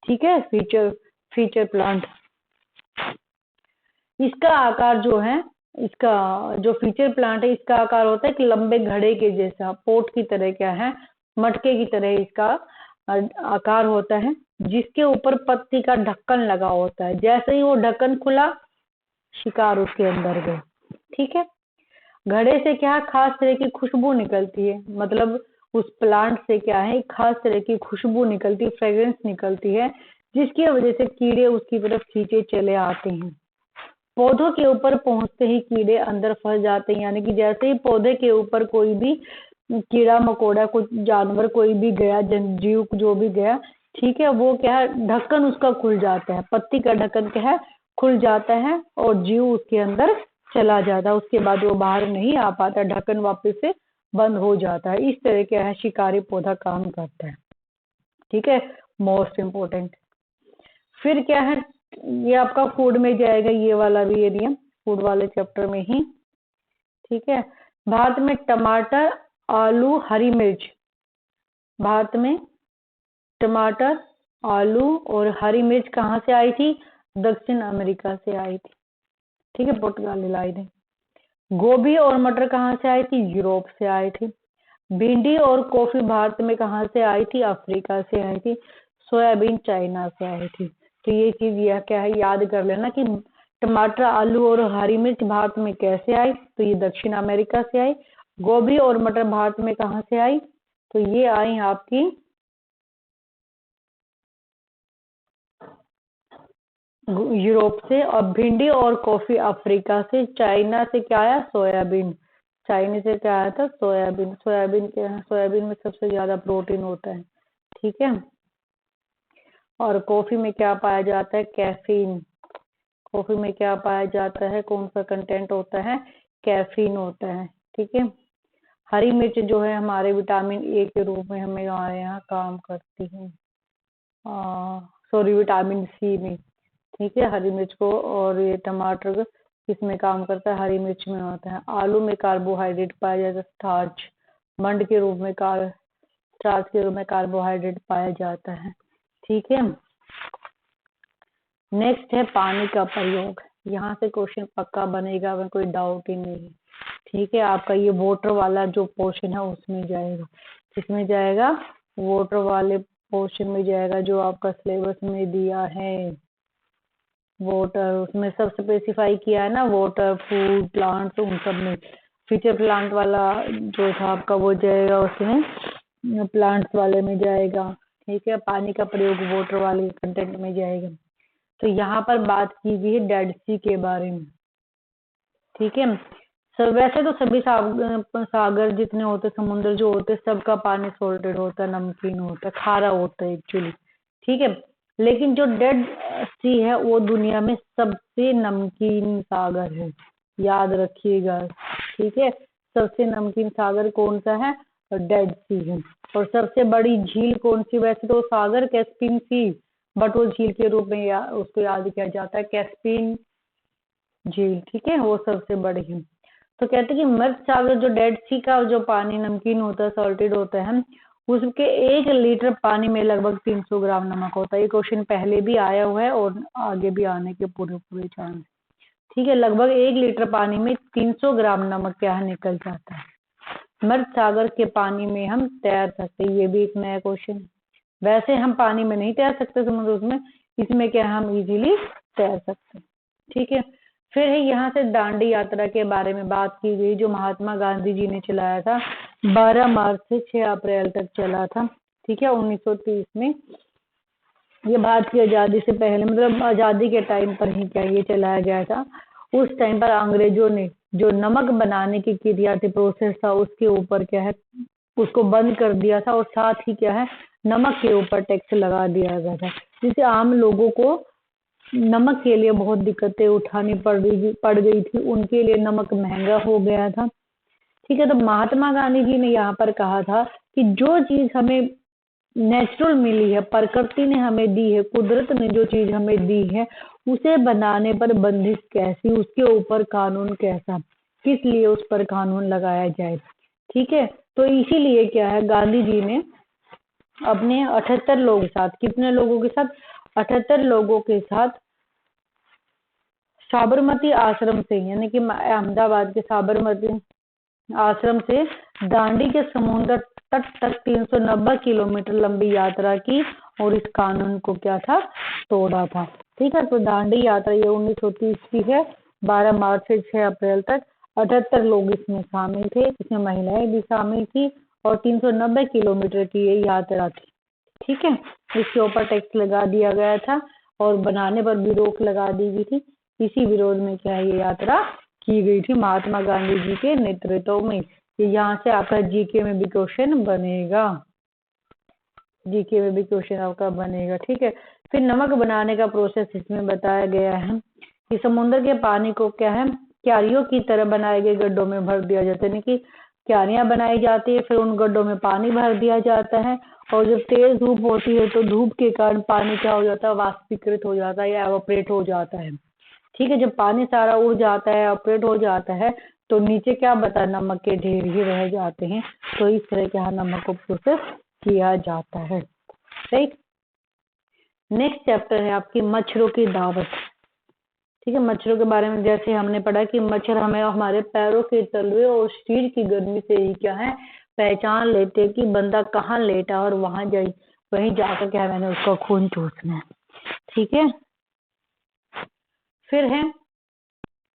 ठीक है, फीचर प्लांट। इसका आकार जो है, इसका जो फीचर प्लांट है, इसका आकार होता है कि लंबे घड़े के जैसा, पोट की तरह क्या है, मटके की तरह इसका आकार होता है, जिसके ऊपर पत्ती का ढक्कन लगा होता है। जैसे ही वो ढक्कन खुला, शिकार उसके अंदर गए। ठीक है, घड़े से क्या खास तरह की खुशबू निकलती है, मतलब उस प्लांट से क्या है खास तरह की खुशबू निकलती, फ्रेग्रेंस निकलती है, जिसकी वजह से कीड़े उसकी तरफ खींचे चले आते हैं। पौधों के ऊपर पहुंचते ही कीड़े अंदर फंस जाते हैं, यानी कि जैसे ही पौधे के ऊपर कोई भी कीड़ा मकोड़ा, कुछ जानवर कोई भी गया, जीव जो भी गया, ठीक है, वो क्या है ढक्कन उसका खुल जाता है, पत्ती का ढक्कन क्या है खुल जाता है और जीव उसके अंदर चला जाता है। उसके बाद वो बाहर नहीं आ पाता, ढक्कन वापस से बंद हो जाता है। इस तरह क्या है शिकारी पौधा काम करता है। ठीक है, मोस्ट इम्पोर्टेंट। फिर क्या है, ये आपका फूड में जाएगा, ये वाला भी एरिया फूड वाले चैप्टर में ही। ठीक है, भारत में टमाटर, आलू, हरी मिर्च, भारत में टमाटर, आलू और हरी मिर्च कहाँ से आई थी? दक्षिण अमेरिका से आई थी। ठीक है, पुर्तगाली लाई थी। गोभी और मटर कहाँ से आई थी? यूरोप से आई थी। भिंडी और कॉफी भारत में कहाँ से आई थी? अफ्रीका से आई थी। सोयाबीन चाइना से आई थी। तो ये चीज यह क्या है याद कर लेना कि टमाटर, आलू और हरी मिर्च भारत में कैसे आई? तो ये दक्षिण अमेरिका से आई। गोभी और मटर भारत में कहाँ से आई? तो ये आई आपकी यूरोप से, और भिंडी और कॉफी अफ्रीका से। चाइना से क्या आया? सोयाबीन। चाइना से क्या आया था? सोयाबीन। सोयाबीन क्या है? सोयाबीन में सबसे ज्यादा प्रोटीन होता है, ठीक है। और कॉफी में क्या पाया जाता है? कैफीन। कॉफी में क्या पाया जाता है? कौन सा कंटेंट होता है? कैफीन होता है, ठीक है। हरी मिर्च जो है हमारे विटामिन ए के रूप में हमें हमारे यहाँ काम करती है, सॉरी विटामिन सी में, ठीक है। हरी मिर्च को, और ये टमाटर किसमें काम करता है? हरी मिर्च में होता है। आलू में कार्बोहाइड्रेट पाया जाता है, स्टार्च। मंड के रूप में स्टार्च के रूप में कार्बोहाइड्रेट पाया जाता है, ठीक है। नेक्स्ट है पानी का प्रयोग। यहाँ से क्वेश्चन पक्का बनेगा, में कोई डाउट ही नहीं है, ठीक है। आपका ये वाटर वाला जो पोर्शन है उसमें जाएगा। किसमें जाएगा? वाटर वाले पोर्शन में जाएगा, जो आपका सिलेबस में दिया है। वाटर उसमें सब स्पेसिफाई किया है ना, वाटर, फूड, प्लांट्स, उन सब में। फ्यूचर प्लांट वाला जो था आपका वो जाएगा उसमें, प्लांट्स वाले में जाएगा, ठीक है। पानी का प्रयोग वाटर वाले कंटेंट में जाएगा। तो यहाँ पर बात की गई है डेड सी के बारे में, ठीक है। वैसे तो सभी सागर जितने होते, समुद्र जो होते, सबका पानी सॉल्टेड होता है, नमकीन होता है, खारा होता है एक्चुअली, ठीक है। लेकिन जो डेड सी है वो दुनिया में सबसे नमकीन सागर है, याद रखिएगा, ठीक है। सबसे नमकीन सागर कौन सा है? डेड सी है। और सबसे बड़ी झील कौन सी? वैसे तो सागर कैस्पियन सी, बट वो झील के रूप में उसको याद किया जाता है, कैस्पियन झील, ठीक है, वो सबसे बड़ी है। तो कहते हैं कि मृत सागर जो डेड सी का जो पानी नमकीन होता है, सॉल्टेड होता है, उसके 1 लीटर पानी में लगभग 300 ग्राम नमक होता है। ये क्वेश्चन पहले भी आया हुआ है और आगे भी आने के पूरे पूरे चांस, ठीक है। लगभग 1 लीटर पानी में 300 ग्राम नमक क्या है? निकल जाता है। मृत सागर के पानी में हम तैर सकते हैं, ये भी एक नया क्वेश्चन है। वैसे हम पानी में नहीं तैर सकते समुद्र में, इसमें क्या हम इजीली तैर सकते हैं, ठीक है। फिर है यहाँ से दांडी यात्रा के बारे में बात की गई, जो महात्मा गांधी जी ने चलाया था। 12 मार्च से 6 अप्रैल तक चला था, ठीक है, 1930 में। ये भारत की आज़ादी से पहले, मतलब आज़ादी के टाइम पर ही क्या ये चलाया गया था। उस टाइम पर अंग्रेजों ने जो नमक बनाने की क्रिया थी, प्रोसेस था, उसके ऊपर क्या है, उसको बंद कर दिया था। और साथ ही क्या है, नमक के ऊपर टैक्स लगा दिया गया था, जिससे आम लोगों को नमक के लिए बहुत दिक्कतें उठानी पड़ गई थी। उनके लिए नमक महंगा हो गया था, ठीक है। तो महात्मा गांधी जी ने यहाँ पर कहा था कि जो चीज हमें नेचुरल मिली है, प्रकृति ने हमें दी है, कुदरत ने जो चीज हमें दी है, उसे बनाने पर बंदिश कैसी, उसके ऊपर कानून कैसा, किस लिए उस पर कानून लगाया जाए, ठीक है। तो इसीलिए क्या है, गांधी जी ने अपने 78 लोगों के साथ, कितने लोगों के साथ? 78 लोगों के साथ साबरमती आश्रम से, यानी कि अहमदाबाद के साबरमती आश्रम से दांडी के समुद्र तट तक 390 किलोमीटर लंबी यात्रा की, और इस कानून को क्या था? तोड़ा था, ठीक है। तो दांडी यात्रा ये 1930 की है, 12 मार्च से 6 अप्रैल तक। 78 लोग इसमें शामिल थे, इसमें महिलाएं भी शामिल थी, और 390 किलोमीटर की ये यात्रा थी, ठीक है। इसके ऊपर टैक्स लगा दिया गया था, और बनाने पर भी रोक लगा दी गई थी। इसी विरोध में क्या है, ये यात्रा की गई थी महात्मा गांधी जी के नेतृत्व में। यहाँ से आपका जीके में भी क्वेश्चन बनेगा, जीके में भी क्वेश्चन आपका बनेगा, ठीक है। फिर नमक बनाने का प्रोसेस इसमें बताया गया है कि समुद्र के पानी को क्या है, क्यारियों की तरह बनाए गए गड्ढों में भर दिया जाता है, यानी कि क्यारियां बनाई जाती है, फिर उन गड्ढों में पानी भर दिया जाता है। और जब तेज धूप होती है तो धूप के कारण पानी क्या हो जाता है? वाष्पीकृत हो जाता है या एवापोरेट हो जाता है, ठीक है। जब पानी सारा उड़ जाता है, एवापोरेट हो जाता है, तो नीचे क्या बता, नमक के ढेर ही रह जाते हैं। तो इस तरह के नमक को प्रोसेस किया जाता है, राइट। नेक्स्ट चैप्टर है आपकी मच्छरों की दावत, ठीक है। मच्छरों के बारे में जैसे हमने पढ़ा कि मच्छर हमें हमारे पैरों के तलवे और शरीर की गर्मी से ही क्या है, पहचान लेते हैं कि बंदा कहाँ लेटा, और वहां वहीं जाकर क्या है, मैंने उसका खून चूसना है, ठीक है। फिर है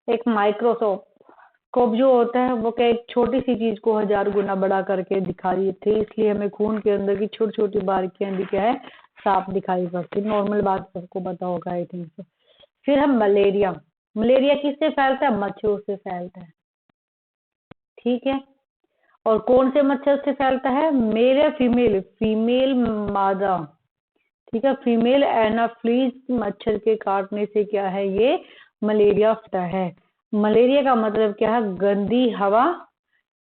एक माइक्रोस्कोप जो होता है, वो क्या एक छोटी सी चीज को 1000 गुना बड़ा करके दिखाई थे, इसलिए हमें खून के अंदर की छोटी छोटी बारीकियां भी क्या है, साफ दिखाई पड़ती। नॉर्मल बात सबको पता होगा आई थिंक। फिर है मलेरिया। मलेरिया किससे फैलता है? मच्छरों से फैलता है। ठीक है, और कौन से मच्छर से फैलता है? मेल या फीमेल? फीमेल मादा। ठीक है, फीमेल एनाफ्लीज मच्छर के काटने से क्या है, ये मलेरिया फैलता है। मलेरिया का मतलब क्या है? गंदी हवा।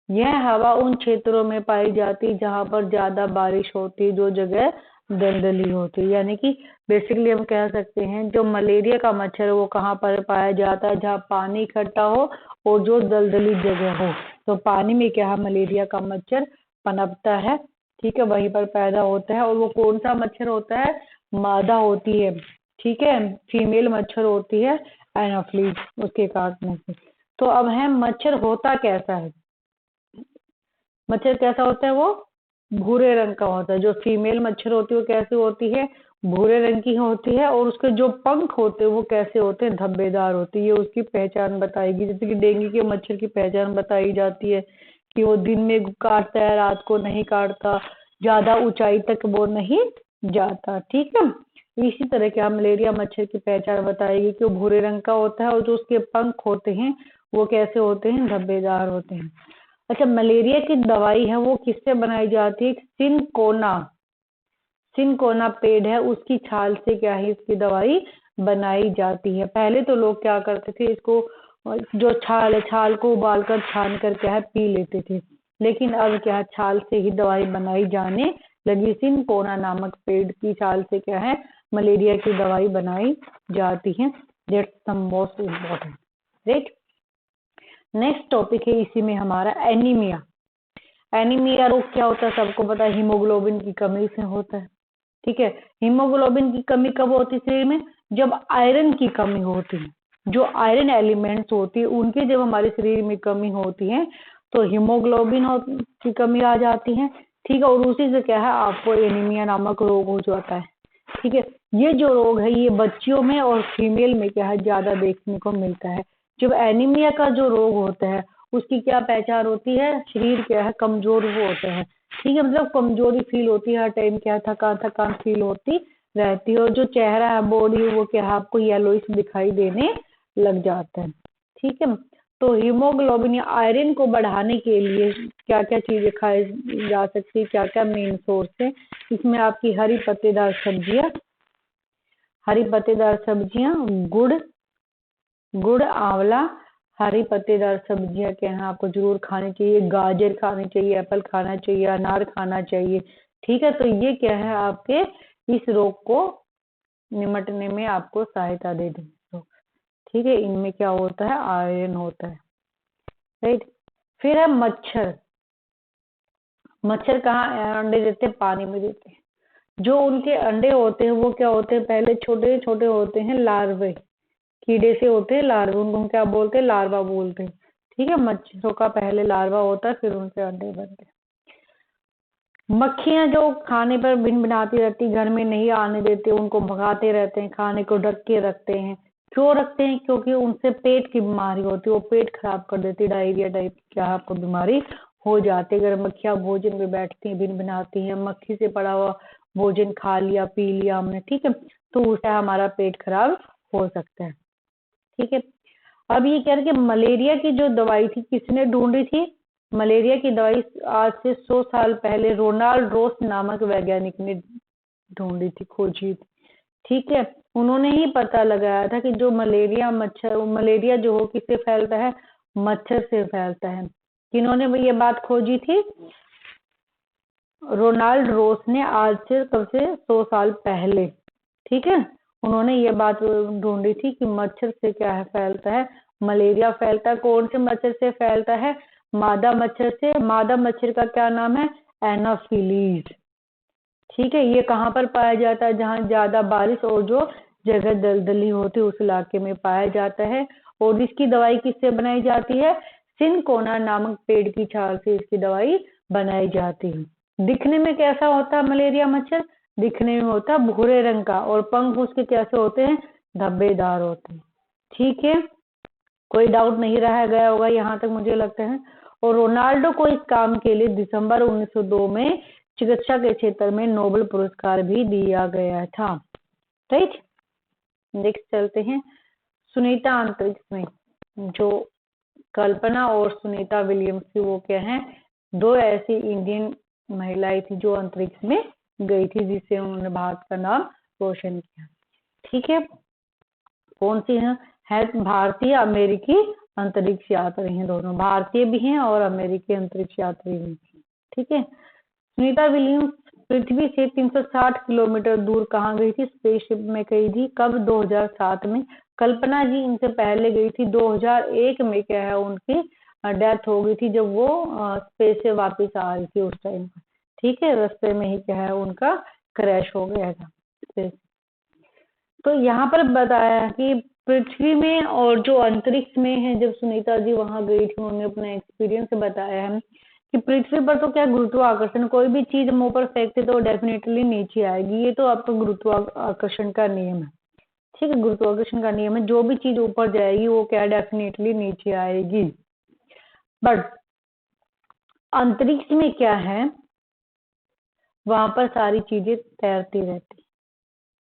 यह हवा उन क्षेत्रों में पाई जाती है जहां पर ज्यादा बारिश होती है, जो जगह दलदली होती है। यानी कि बेसिकली हम कह सकते हैं जो मलेरिया का मच्छर है वो कहाँ पर पाया जाता है? जहाँ पानी इकट्ठा हो और जो दलदली जगह हो। तो पानी में क्या है, मलेरिया का मच्छर पनपता है। ठीक है, वहीं पर पैदा होता है। और वो कौन सा मच्छर होता है? मादा होती है। ठीक है, फीमेल मच्छर होती है एनाफ्लीज, उसके काटने से। तो अब है मच्छर होता कैसा है? मच्छर कैसा होता है? वो भूरे रंग का होता है। जो फीमेल मच्छर होती है वो कैसी होती है? भूरे रंग की होती है। और उसके जो पंख होते हैं वो कैसे होते हैं? धब्बेदार होती है। ये उसकी पहचान बताएगी। जैसे कि डेंगू के मच्छर की पहचान बताई जाती है कि वो दिन में काटता है, रात को नहीं काटता, ज्यादा ऊंचाई तक वो नहीं जाता। ठीक है, इसी तरह क्या मलेरिया मच्छर की पहचान बताएगी कि वो भूरे रंग का होता है और जो उसके पंख होते हैं वो कैसे होते हैं? धब्बेदार होते हैं। अच्छा, मलेरिया की दवाई है वो किससे बनाई जाती है? सिनकोना। सिनकोना पेड़ है, उसकी छाल से क्या है, इसकी दवाई बनाई जाती है। पहले तो लोग क्या करते थे, इसको जो छाल है, छाल को उबालकर छान कर क्या है पी लेते थे। लेकिन अब क्या है, छाल से ही दवाई बनाई जाने लगी। सिनकोना नामक पेड़ की छाल से क्या है, मलेरिया की दवाई बनाई जाती है। That's the most important, right. Next topic है इसी में हमारा एनीमिया। एनीमिया रोग क्या होता है? सबको पता है, हीमोग्लोबिन की कमी से होता है। ठीक है, हीमोग्लोबिन की कमी कब होती है शरीर में? जब आयरन की कमी होती है। जो आयरन एलिमेंट्स होती है उनकी जब हमारे शरीर में कमी होती है तो हीमोग्लोबिन की कमी आ जाती है। ठीक है, और उसी से क्या है, आपको एनीमिया नामक रोग हो जाता है। ठीक है, ये जो रोग है ये बच्चियों में और फीमेल में क्या है, ज्यादा देखने को मिलता है। जब एनीमिया का जो रोग होता है उसकी क्या पहचान होती है? शरीर क्या है, कमजोर वो होता है। ठीक है, मतलब कमजोरी फील होती है, हर टाइम क्या थकान थकान फील होती रहती है। और जो चेहरा है, बॉडी है, वो क्या है, आपको येलोइश दिखाई देने लग जाता है। ठीक है, तो हीमोग्लोबिन या आयरन को बढ़ाने के लिए क्या क्या चीजें खाई जा सकती है, क्या क्या मेन सोर्स है? इसमें आपकी हरी पत्तेदार सब्जियां, गुड़, आंवला, हरी पत्तेदार सब्जियां क्या है आपको जरूर खानी चाहिए। गाजर खानी चाहिए, एप्पल खाना चाहिए, अनार खाना चाहिए। ठीक है, तो ये क्या है, आपके इस रोग को निमटने में आपको सहायता दे देंगे। ठीक है, इनमें क्या होता है, आयरन होता है, राइट। फिर है मच्छर। मच्छर कहाँ अंडे देते हैं? पानी में देते हैं। जो उनके अंडे होते हैं वो क्या होते हैं, पहले छोटे छोटे होते हैं, लार्वे, कीड़े से होते हैं लार्वा, उनको हम क्या बोलते हैं? लार्वा बोलते हैं। ठीक है, मच्छरों का पहले लार्वा होता है, फिर उनसे अंडे बनते हैं। मक्खियां जो खाने पर भिन भिनाती रहती, घर में नहीं आने देते, उनको भगाते रहते हैं, खाने को ढक के रखते हैं। क्यों रखते हैं? क्योंकि उनसे पेट की बीमारी होती है, वो पेट खराब कर देती है, डायरिया टाइप क्या आपको बीमारी हो जाती है। अगर मक्खियां भोजन में बैठती हैं, भिन भिनाती हैं, मक्खी से पड़ा हुआ भोजन खा लिया, पी लिया हमने, ठीक है, तो उससे हमारा पेट खराब हो सकता है। ठीक है, अब ये कह रहे कि मलेरिया की जो दवाई थी किसने ढूंढी थी? मलेरिया की दवाई आज से 100 साल पहले रोनाल्ड रोस नामक वैज्ञानिक ने ढूंढी थी, खोजी थी। ठीक है, उन्होंने ही पता लगाया था कि जो मलेरिया जो हो किससे फैलता है? मच्छर से फैलता है। किन्होंने ये बात खोजी थी? रोनाल्ड रोस ने, आज से कब से, 100 साल पहले। ठीक है, उन्होंने ये बात ढूंढी थी कि मच्छर से क्या है, फैलता है, मलेरिया फैलता है। कौन से मच्छर से फैलता है? मादा मच्छर से। मादा मच्छर का क्या नाम है? एनाफिलीज। ठीक है, ये कहाँ पर पाया जाता है? जहाँ ज्यादा बारिश और जो जगह दलदली होती है उस इलाके में पाया जाता है। और इसकी दवाई किससे बनाई जाती है? सिनकोना नामक पेड़ की छाल से इसकी दवाई बनाई जाती है। दिखने में कैसा होता है मलेरिया मच्छर? दिखने में होता है भूरे रंग का, और पंख उसके कैसे होते हैं? धब्बेदार होते हैं। ठीक है, कोई डाउट नहीं रह गया होगा यहाँ तक मुझे लगता है। और रोनाल्डो को इस काम के लिए दिसंबर 1902 में चिकित्सा के क्षेत्र में नोबेल पुरस्कार भी दिया गया था, राइट। नेक्स्ट चलते हैं। सुनीता अंतरिक्ष में, जो कल्पना और सुनीता विलियम्स थी, वो क्या है, दो ऐसी इंडियन महिलाएं थी जो अंतरिक्ष में गई थी, जिससे उन्होंने भारत का नाम रोशन किया। ठीक है, कौन सी है भारतीय अमेरिकी अंतरिक्ष यात्री हैं, दोनों भारतीय भी हैं और अमेरिकी अंतरिक्ष यात्री भी। ठीक है, सुनीता विलियम्स पृथ्वी से 360 किलोमीटर दूर कहाँ गई थी, स्पेसशिप में गई थी। कब? 2007 में। कल्पना जी इनसे पहले गई थी, 2001 में क्या है उनकी डेथ हो गई थी, जब वो स्पेस से वापस आ रही थी उस टाइम पर। ठीक है, रास्ते में ही क्या है उनका क्रैश हो गया था स्पेस। तो यहाँ पर बताया कि पृथ्वी में और जो अंतरिक्ष में है, जब सुनीता जी वहां गई थी, उन्होंने अपने एक्सपीरियंस से बताया है कि पृथ्वी पर तो क्या गुरुत्वाकर्षण, कोई भी चीज हम ऊपर फेंकते तो डेफिनेटली नीचे आएगी, ये तो आपका गुरुत्वाकर्षण का नियम है। ठीक है, गुरुत्वाकर्षण का नियम है, जो भी चीज ऊपर जाएगी वो क्या डेफिनेटली नीचे आएगी। बट अंतरिक्ष में क्या है, वहां पर सारी चीजें तैरती रहती।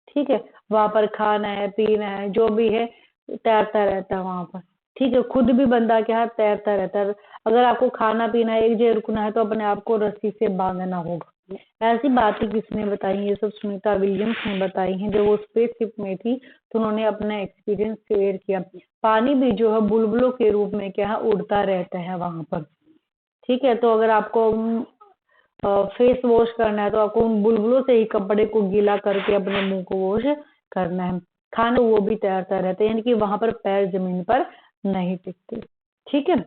ठीक है, वहां पर खाना है, पीना है, जो भी है तैरता रहता है वहां पर। ठीक है, खुद भी बंदा क्या है तैरता रहता है। अगर आपको खाना पीना है, एक जगह रुकना है, तो अपने आप को रस्सी से बांधना होगा। ऐसी बातें किसने बताई? ये सब सुनीता विलियम्स ने बताई हैं। जब वो स्पेसशिप में थी तो उन्होंने अपना एक्सपीरियंस शेयर किया। पानी भी जो है बुलबुलों के रूप में क्या है उड़ता रहता है वहां पर। ठीक है, तो अगर आपको फेस वॉश करना है तो आपको उन बुलबुलों से ही कपड़े को गीला करके अपने मुंह को वॉश करना है। खाना वो भी तैरता रहता है, यानी कि वहां पर पैर जमीन पर नहीं टिकते। ठीक है,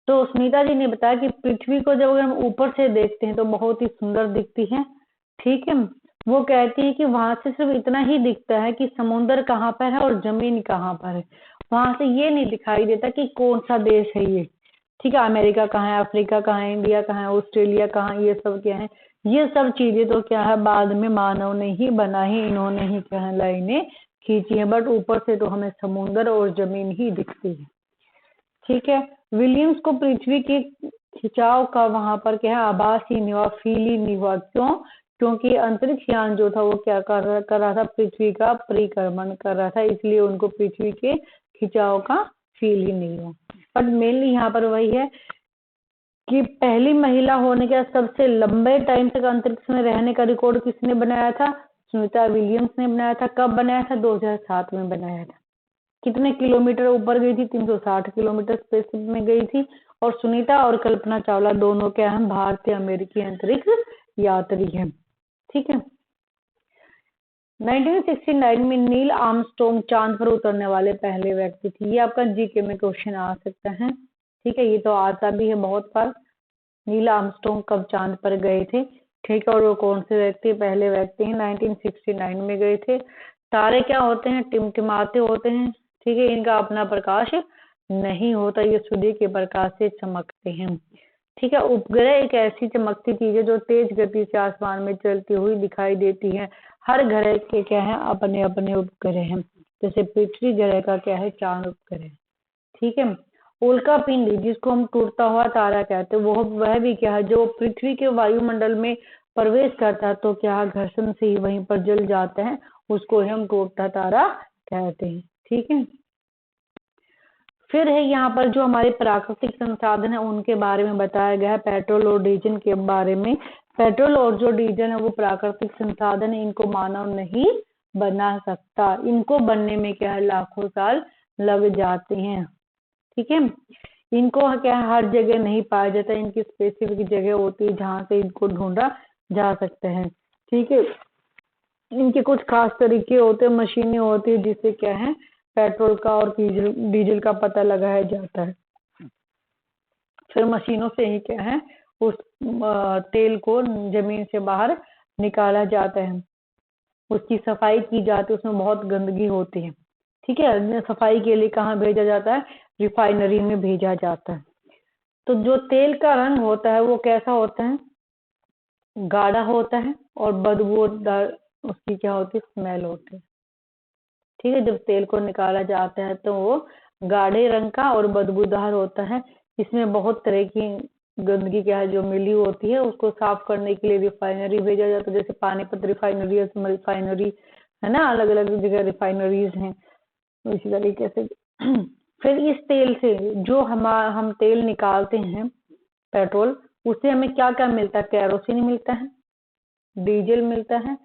तो सुनीता जी ने बताया कि पृथ्वी को जब हम ऊपर से देखते हैं तो बहुत ही सुंदर दिखती है। ठीक है, वो कहती है कि वहां से सिर्फ इतना ही दिखता है कि समुद्र कहाँ पर है और जमीन कहाँ पर है। वहां से ये नहीं दिखाई देता कि कौन सा देश है ये। ठीक है, अमेरिका कहाँ है, अफ्रीका कहाँ है, इंडिया कहाँ है, ऑस्ट्रेलिया कहाँ, ये सब क्या है, ये सब चीजें तो क्या है बाद में मानव ने ही बनाई, इन्होंने ही क्या है लाइनें खींची है। बट ऊपर से तो हमें समुद्र और जमीन ही दिखती है। ठीक है, विलियम्स को पृथ्वी के खिंचाव का वहां पर क्या है आभास ही नहीं हुआ, फील ही नहीं हुआ। क्यों? क्योंकि अंतरिक्ष यान जो था वो क्या कर रहा था, पृथ्वी का परिक्रमण कर रहा था, इसलिए उनको पृथ्वी के खिंचाव का फील ही नहीं हुआ। बट मेनली यहाँ पर वही है कि पहली महिला होने के सबसे लंबे टाइम तक अंतरिक्ष में रहने का रिकॉर्ड किसने बनाया था? सुनीता विलियम्स ने बनाया था। कब बनाया था? 2007 में बनाया था। कितने किलोमीटर ऊपर गई थी? 360 किलोमीटर स्पेसशिप में गई थी। और सुनीता और कल्पना चावला दोनों क्या हैं? भारतीय अमेरिकी अंतरिक्ष यात्री हैं। ठीक है, 1969 में नील आर्मस्ट्रॉन्ग चांद पर उतरने वाले पहले व्यक्ति थे। ये आपका जीके में क्वेश्चन आ सकता है। ठीक है, ये तो आता भी है बहुत बार। नील आर्मस्ट्रॉन्ग कब चांद पर गए थे? ठीक है, और वो कौन से व्यक्ति? पहले व्यक्ति हैं, 1969 में गए थे। तारे क्या होते हैं? टिमटिमाते होते हैं। ठीक है, इनका अपना प्रकाश नहीं होता, ये सूर्य के प्रकाश से चमकते हैं। ठीक है, उपग्रह एक ऐसी चमकती चीज है जो तेज गति से आसमान में चलती हुई दिखाई देती है। हर ग्रह के क्या है अपने अपने उपग्रह हैं। जैसे पृथ्वी ग्रह का क्या है? चांद उपग्रह। ठीक है, उल्का पिंड जिसको हम टूटता हुआ तारा कहते हैं, वो वह भी क्या है जो पृथ्वी के वायुमंडल में प्रवेश करता है तो क्या घर्षण से ही वहीं पर जल जाता है, उसको हम टूटता तारा कहते हैं। ठीक है, फिर है यहाँ पर जो हमारे प्राकृतिक संसाधन है उनके बारे में बताया गया है, पेट्रोल और डीजल के बारे में। पेट्रोल और जो डीजल है वो प्राकृतिक संसाधन है, इनको मानव नहीं बना सकता, इनको बनने में क्या है लाखों साल लग जाते हैं। ठीक है, इनको क्या है हर जगह नहीं पाया जाता, इनकी स्पेसिफिक जगह होती है जहाँ से इनको ढूंढा जा सकता है। ठीक है, इनके कुछ खास तरीके होते हैं, मशीनें होती है जिससे क्या है पेट्रोल का और डीजल का पता लगाया जाता है। फिर मशीनों से ही क्या है उस तेल को जमीन से बाहर निकाला जाता है, उसकी सफाई की जाती है, उसमें बहुत गंदगी होती है। ठीक है, सफाई के लिए कहाँ भेजा जाता है? रिफाइनरी में भेजा जाता है। तो जो तेल का रंग होता है वो कैसा होता है? गाढ़ा होता है और बदबूदार उसकी क्या होती है? स्मेल होती है। ठीक है, जब तेल को निकाला जाता है तो वो गाढ़े रंग का और बदबूदार होता है। इसमें बहुत तरह की गंदगी क्या है जो मिली होती है, उसको साफ करने के लिए रिफाइनरी भेजा जाता है। जैसे पानीपत रिफाइनरी, रिफाइनरी है ना, अलग अलग जगह रिफाइनरीज हैं। इसी तरीके से फिर इस तेल से जो हम तेल निकालते हैं पेट्रोल, उससे हमें क्या क्या मिलता है? केरोसिन मिलता है, डीजल मिलता है,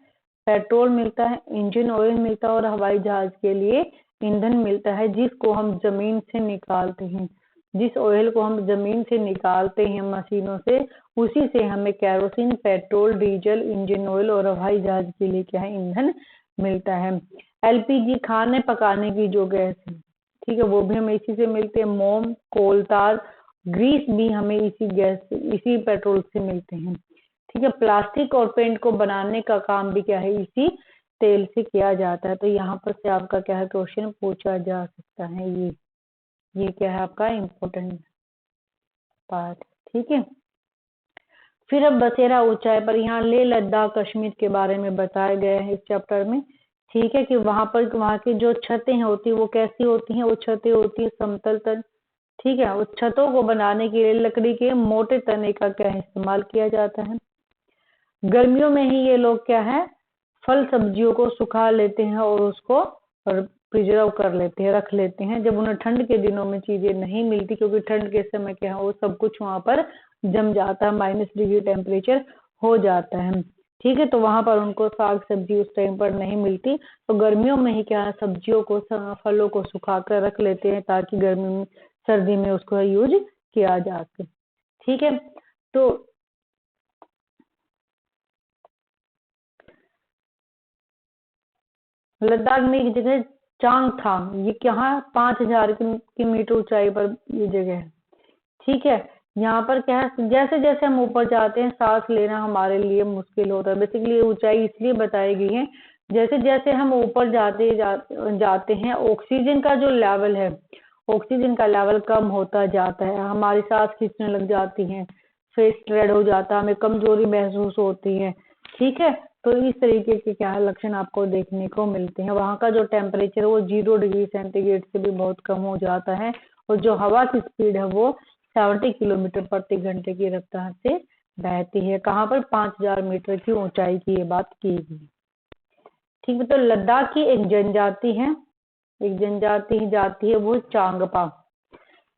पेट्रोल मिलता है, इंजन ऑयल मिलता है और हवाई जहाज के लिए ईंधन मिलता है, जिसको हम जमीन से निकालते हैं। जिस ऑयल को हम जमीन से निकालते हैं मशीनों से, उसी से हमें kerosene, petrol, diesel, engine oil और हवाई जहाज के लिए क्या है? ईंधन मिलता है। एलपीजी खाने पकाने की जो गैस है, ठीक है, वो भी हमें इसी से मिलते हैं। मोम, कोल तार, ग्रीस भी हमें इसी गैस से, इसी पेट्रोल से मिलते हैं। ठीक है, प्लास्टिक और पेंट को बनाने का काम भी क्या है? इसी तेल से किया जाता है। तो यहाँ पर से आपका क्या है? क्वेश्चन पूछा जा सकता है। ये क्या है? आपका इम्पोर्टेंट पार्ट। ठीक है, फिर अब बसेरा ऊंचाई पर, यहाँ लेह लद्दाख कश्मीर के बारे में बताया गया है इस चैप्टर में। ठीक है, कि वहां की जो छतें होती है वो कैसी होती हैं? वो छतें होती है समतल तल। ठीक है, उस छतों को बनाने के लिए लकड़ी के मोटे तने का क्या है? इस्तेमाल किया जाता है। गर्मियों में ही ये लोग क्या है? फल सब्जियों को सुखा लेते हैं और उसको प्रिजर्व कर लेते हैं, रख लेते हैं, जब उन्हें ठंड के दिनों में चीजें नहीं मिलती, क्योंकि ठंड के समय क्या है? वो सब कुछ वहां पर जम जाता है, -डिग्री टेम्परेचर हो जाता है। ठीक है, तो वहां पर उनको साग सब्जी उस टाइम पर नहीं मिलती, तो गर्मियों में ही क्या है? सब्जियों को, फलों को सुखा कर रख लेते हैं, ताकि गर्मी में, सर्दी में उसको यूज किया जा सके। ठीक है, तो लद्दाख में एक जगह चांगथांग, ये कहाँ? 5000 की मीटर ऊंचाई पर ये जगह है। ठीक है, यहाँ पर क्या है? जैसे जैसे हम ऊपर जाते हैं, सांस लेना हमारे लिए मुश्किल होता है। बेसिकली ऊंचाई इसलिए बताई गई है, जैसे जैसे हम ऊपर जाते हैं, ऑक्सीजन का जो लेवल है, ऑक्सीजन का लेवल कम होता जाता है, हमारी सांस खींचने लग जाती है, फेस रेड हो जाता है, हमें कमजोरी महसूस होती है। ठीक है, तो इस तरीके के क्या है? लक्षण आपको देखने को मिलते हैं। वहाँ का जो टेम्परेचर वो 0 डिग्री सेंटीग्रेड से भी बहुत कम हो जाता है, और जो हवा की स्पीड है वो 70 किलोमीटर प्रति घंटे की रफ्तार से बहती है। कहाँ पर? 5000 मीटर की ऊंचाई की ये बात की गई। ठीक है, तो लद्दाख की एक जनजाति है, एक जनजाति जाति है, वो चांगपा।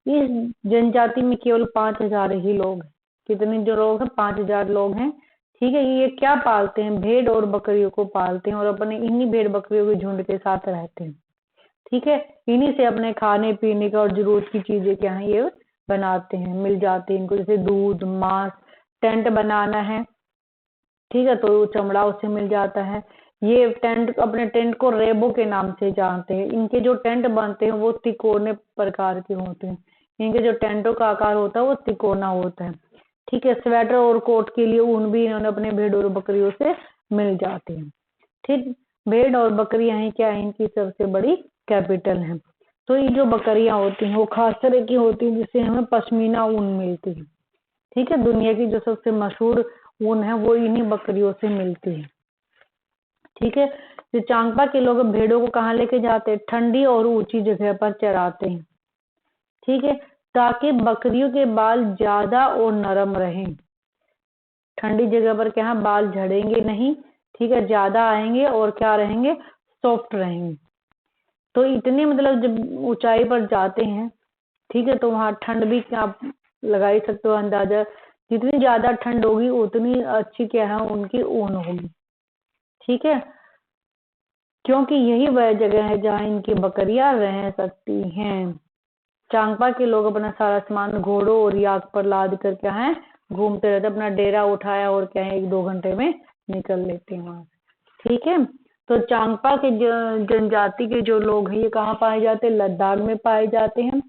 इस जनजाति में केवल 5000 ही लोग हैं। कितने जो लोग हैं? 5000 लोग हैं। ठीक है, ये क्या पालते हैं? भेड़ और बकरियों को पालते हैं, और अपने इन्हीं भेड़ बकरियों के झुंड के साथ रहते हैं। ठीक है, इन्हीं से अपने खाने पीने का और जरूरत की चीजें क्या है? ये बनाते हैं, मिल जाते हैं इनको, जैसे दूध, मांस, टेंट बनाना है। ठीक है, तो चमड़ा उससे मिल जाता है। ये टेंट, अपने टेंट को रेबो के नाम से जानते हैं। इनके जो टेंट बनते हैं वो तिकोने प्रकार के होते हैं। इनके जो टेंटों का आकार होता है वो तिकोना होता है। ठीक है, स्वेटर और कोट के लिए ऊन भी इन्होंने अपने भेड़ और बकरियों से मिल जाते हैं। ठीक, भेड़ और बकरियां ही क्या है? इनकी सबसे बड़ी कैपिटल है। तो ये जो बकरियां होती हैं वो खास तरह की होती हैं, जिससे हमें पश्मीना ऊन मिलती है। ठीक है, दुनिया की जो सबसे मशहूर ऊन है वो इन्हीं बकरियों से मिलती है। ठीक है, जो चांगपा के लोग भेड़ों को कहाँ लेके जाते हैं? ठंडी और ऊंची जगह पर चराते हैं। ठीक है, ताकि बकरियों के बाल ज्यादा और नरम रहें। ठंडी जगह पर क्या है? बाल झड़ेंगे नहीं। ठीक है, ज्यादा आएंगे और क्या रहेंगे? सॉफ्ट रहेंगे। तो इतनी, मतलब जब ऊंचाई पर जाते हैं, ठीक है, तो वहां ठंड भी क्या आप लगा ही सकते हो अंदाजा। जितनी ज्यादा ठंड होगी उतनी अच्छी क्या है? उनकी ऊन होगी। ठीक है, क्योंकि यही वह जगह है जहाँ इनकी बकरियां रह सकती हैं। चांगपा के लोग अपना सारा सामान घोड़ों और याक पर लाद कर क्या है? घूमते रहते, अपना डेरा उठाया और क्या है? 1-2 घंटे में निकल लेते हैं वहां से। ठीक है, तो चांगपा के जनजाति के जो लोग हैं ये कहाँ पाए जाते हैं? लद्दाख में पाए जाते हैं।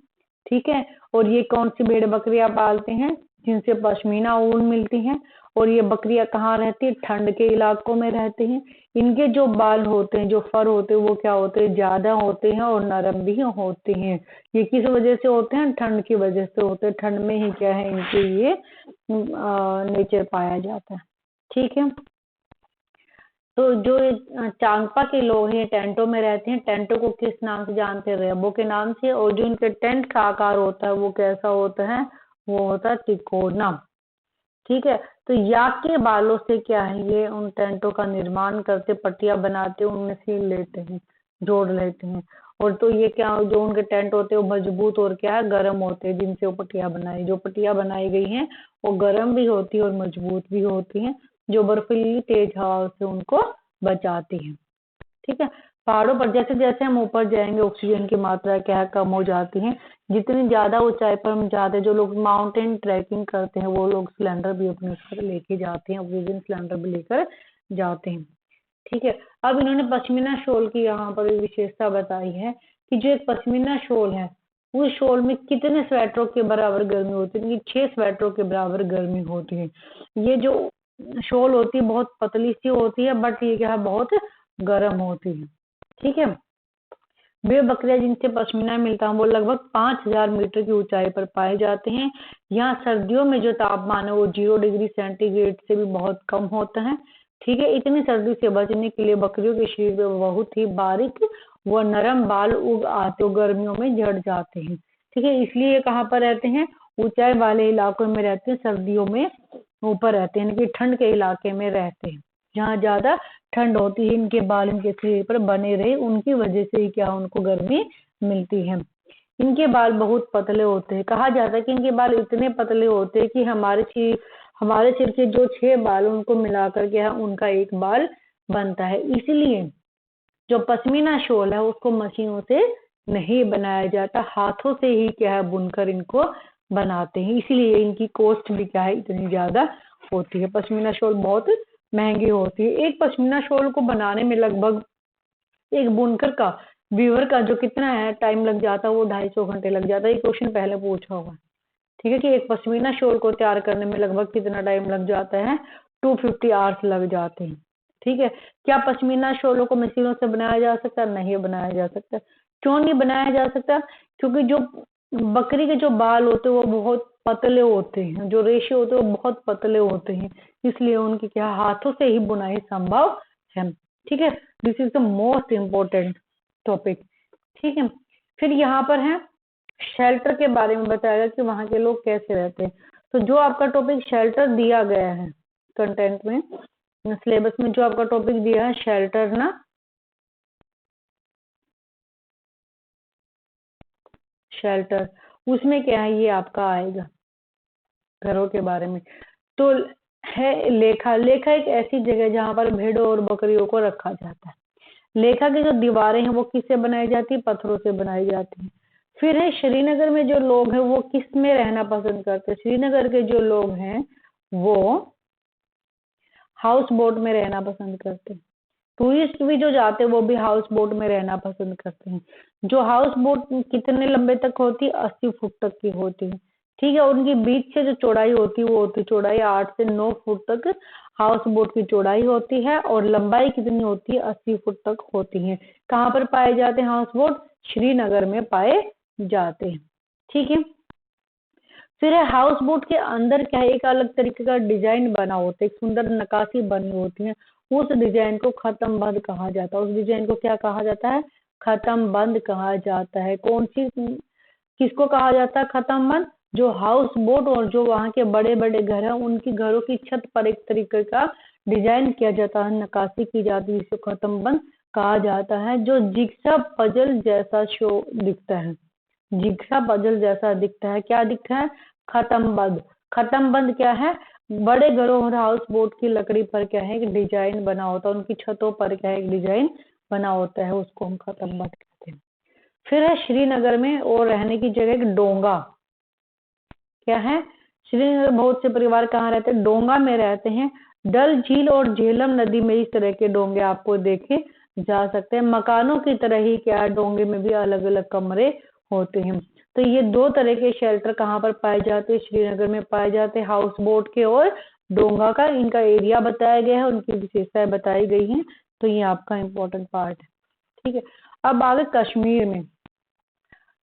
ठीक है, और ये कौन सी भेड़ बकरियां पालते हैं? जिनसे पश्मीना ऊन मिलती है। और ये बकरियां कहाँ रहती है? ठंड के इलाकों में रहती हैं। इनके जो बाल होते हैं, जो फर होते हैं, वो क्या होते हैं? ज्यादा होते हैं और नरम भी होते हैं। ये किस वजह से होते हैं? ठंड की वजह से होते हैं। ठंड में ही क्या है? इनके ये नेचर पाया जाता है। ठीक है, तो जो चांगपा के लोग हैं टेंटों में रहते हैं। टेंटों को किस नाम से जानते हैं? रेबो के नाम से। और जो इनके टेंट का आकार होता है वो कैसा होता है? वो होता है तिकोना। ठीक है, तो याक के बालों से क्या है? ये उन टेंटों का निर्माण करते, पट्टियां बनाते, उनमें से लेते हैं, जोड़ लेते हैं। और तो ये क्या जो उनके टेंट होते हैं वो मजबूत और क्या है गर्म होते हैं, जिनसे वो पट्टियां जो पट्टियां बनाई गई हैं वो गर्म भी होती है और मजबूत भी होती हैं, जो बर्फीली तेज हवा से उनको बचाती है। ठीक है। पहाड़ों पर जैसे जैसे हम ऊपर जाएंगे ऑक्सीजन की मात्रा क्या है कम हो जाती है। जितनी ज्यादा ऊंचाई पर हम जाते हैं, जो लोग माउंटेन ट्रैकिंग करते हैं वो लोग सिलेंडर भी अपने साथ लेके जाते हैं, ऑक्सीजन सिलेंडर भी लेकर जाते हैं। ठीक है। अब इन्होंने पश्मीना शॉल की यहाँ पर एक विशेषता बताई है कि जो एक पश्मीना शॉल है उस शॉल में कितने स्वेटरों के बराबर गर्मी होती है, 6 स्वेटरों के बराबर गर्मी होती है। ये जो शॉल होती है बहुत पतली सी होती है, बट ये क्या है बहुत गर्म होती है। ठीक है। वे बकरियां जिनसे पश्मीना मिलता है वो लगभग 5000 मीटर की ऊंचाई पर पाए जाते हैं। यहाँ सर्दियों में जो तापमान है वो 0 डिग्री सेंटीग्रेड से भी बहुत कम होता है। ठीक है। इतनी सर्दी से बचने के लिए बकरियों के शरीर में बहुत ही बारीक व नरम बाल उग आते और गर्मियों में झड़ जाते हैं। ठीक है। इसलिए ये कहाँ पर रहते हैं, ऊंचाई वाले इलाकों में रहते हैं, सर्दियों में ऊपर रहते हैं, यानी कि ठंड के इलाके में रहते हैं। जहाँ ज्यादा ठंड होती है इनके बाल इनके शरीर पर बने रहे, उनकी वजह से ही क्या उनको गर्मी मिलती है। इनके बाल बहुत पतले होते हैं। कहा जाता है कि इनके बाल इतने पतले होते हैं कि हमारे सिर के जो 6 बाल उनको मिलाकर के उनका एक बाल बनता है। इसलिए जो पश्मीना शॉल है उसको मशीनों से नहीं बनाया जाता, हाथों से ही क्या है बुनकर इनको बनाते हैं। इसीलिए इनकी कॉस्ट भी क्या है इतनी ज्यादा होती है। पश्मीना शॉल बहुत महंगी होती है। एक पश्मीना शॉल को बनाने में लगभग एक बुनकर का वीवर का जो कितना है टाइम लग जाता है वो 250 घंटे लग जाता है। ये क्वेश्चन पहले पूछा हुआ है। ठीक है कि एक पश्मीना शॉल को तैयार करने में लगभग कितना टाइम लग जाता है, 250 आवर्स लग जाते हैं। ठीक है। क्या पश्मीना शॉलों को मशीनों से बनाया जा सकता है? नहीं बनाया जा सकता। क्यों नहीं बनाया जा सकता? क्योंकि जो बकरी के जो बाल होते हैं वो बहुत पतले होते हैं, जो रेशे होते हैं वो बहुत पतले होते हैं, इसलिए उनकी क्या हाथों से ही बुनाई संभव है। ठीक है। This is the most important topic. ठीक है। फिर यहाँ पर है शेल्टर के बारे में बताएगा कि वहां के लोग कैसे रहते हैं। तो जो आपका टॉपिक शेल्टर दिया गया है कंटेंट में, सिलेबस में जो आपका टॉपिक दिया है शेल्टर ना, शेल्टर, उसमें क्या है ये आपका आएगा घरों के बारे में। तो है लेखा। लेखा एक ऐसी जगह जहां पर भेड़ों और बकरियों को रखा जाता है। लेखा की जो दीवारें हैं वो किससे बनाई जाती है? पत्थरों से बनाई जाती है। फिर है श्रीनगर में जो लोग हैं वो किस में रहना पसंद करते हैं? श्रीनगर के जो लोग हैं वो हाउस बोट में रहना पसंद करते हैं। टूरिस्ट भी जो जाते हैं वो भी हाउस बोट में रहना पसंद करते हैं। जो हाउस बोट कितने लंबे तक होती है? 80 फुट तक की होती है। ठीक है। उनकी बीच से जो चौड़ाई होती है वो होती है चौड़ाई 8 से 9 फुट तक हाउस बोट की चौड़ाई होती है, और लंबाई कितनी होती है? 80 फुट तक होती है। कहाँ पर पाए जाते हैं हाउस बोट? श्रीनगर में पाए जाते हैं। ठीक है। फिर है हाउस बोट के अंदर क्या है एक अलग तरीके का डिजाइन बना होता है, एक सुंदर नक्काशी बनी होती है। उस डिजाइन को खत्म बंद कहा जाता है। उस डिजाइन को क्या कहा जाता है? खत्म बंद कहा जाता है। कौन सी किसको कहा जाता है खत्म बंद? जो हाउस बोट और जो वहां के बड़े बड़े घर हैं उनकी घरों की छत पर एक तरीके का डिजाइन किया जाता है, नक्काशी की जाती है, जिसको खत्म बंद कहा जाता है। जो जिग्सा पजल जैसा शो दिखता है, जिग्सा पजल जैसा दिखता है। क्या दिखता है? खत्म बंद। खत्म बंद क्या है? बड़े घरों और हाउस बोट की लकड़ी पर क्या है एक डिजाइन बना होता है, उनकी छतों पर क्या है एक डिजाइन बना होता है, उसको हम खत्म बंद कहते हैं। फिर है श्रीनगर में और रहने की जगह एक डोंगा। क्या है? श्रीनगर बहुत से परिवार कहाँ रहते हैं? डोंगा में रहते हैं। डल झील और झेलम नदी में इस तरह के डोंगे आपको देखे जा सकते हैं। मकानों की तरह ही क्या है डोंगे में भी अलग अलग कमरे होते हैं। तो ये 2 तरह के शेल्टर कहाँ पर पाए जाते हैं? श्रीनगर में पाए जाते हैं, हाउस बोट के और डोंगा का। इनका एरिया बताया गया है, उनकी विशेषताएं बताई गई हैं। तो ये आपका इम्पोर्टेंट पार्ट है। ठीक है। अब आगे कश्मीर में,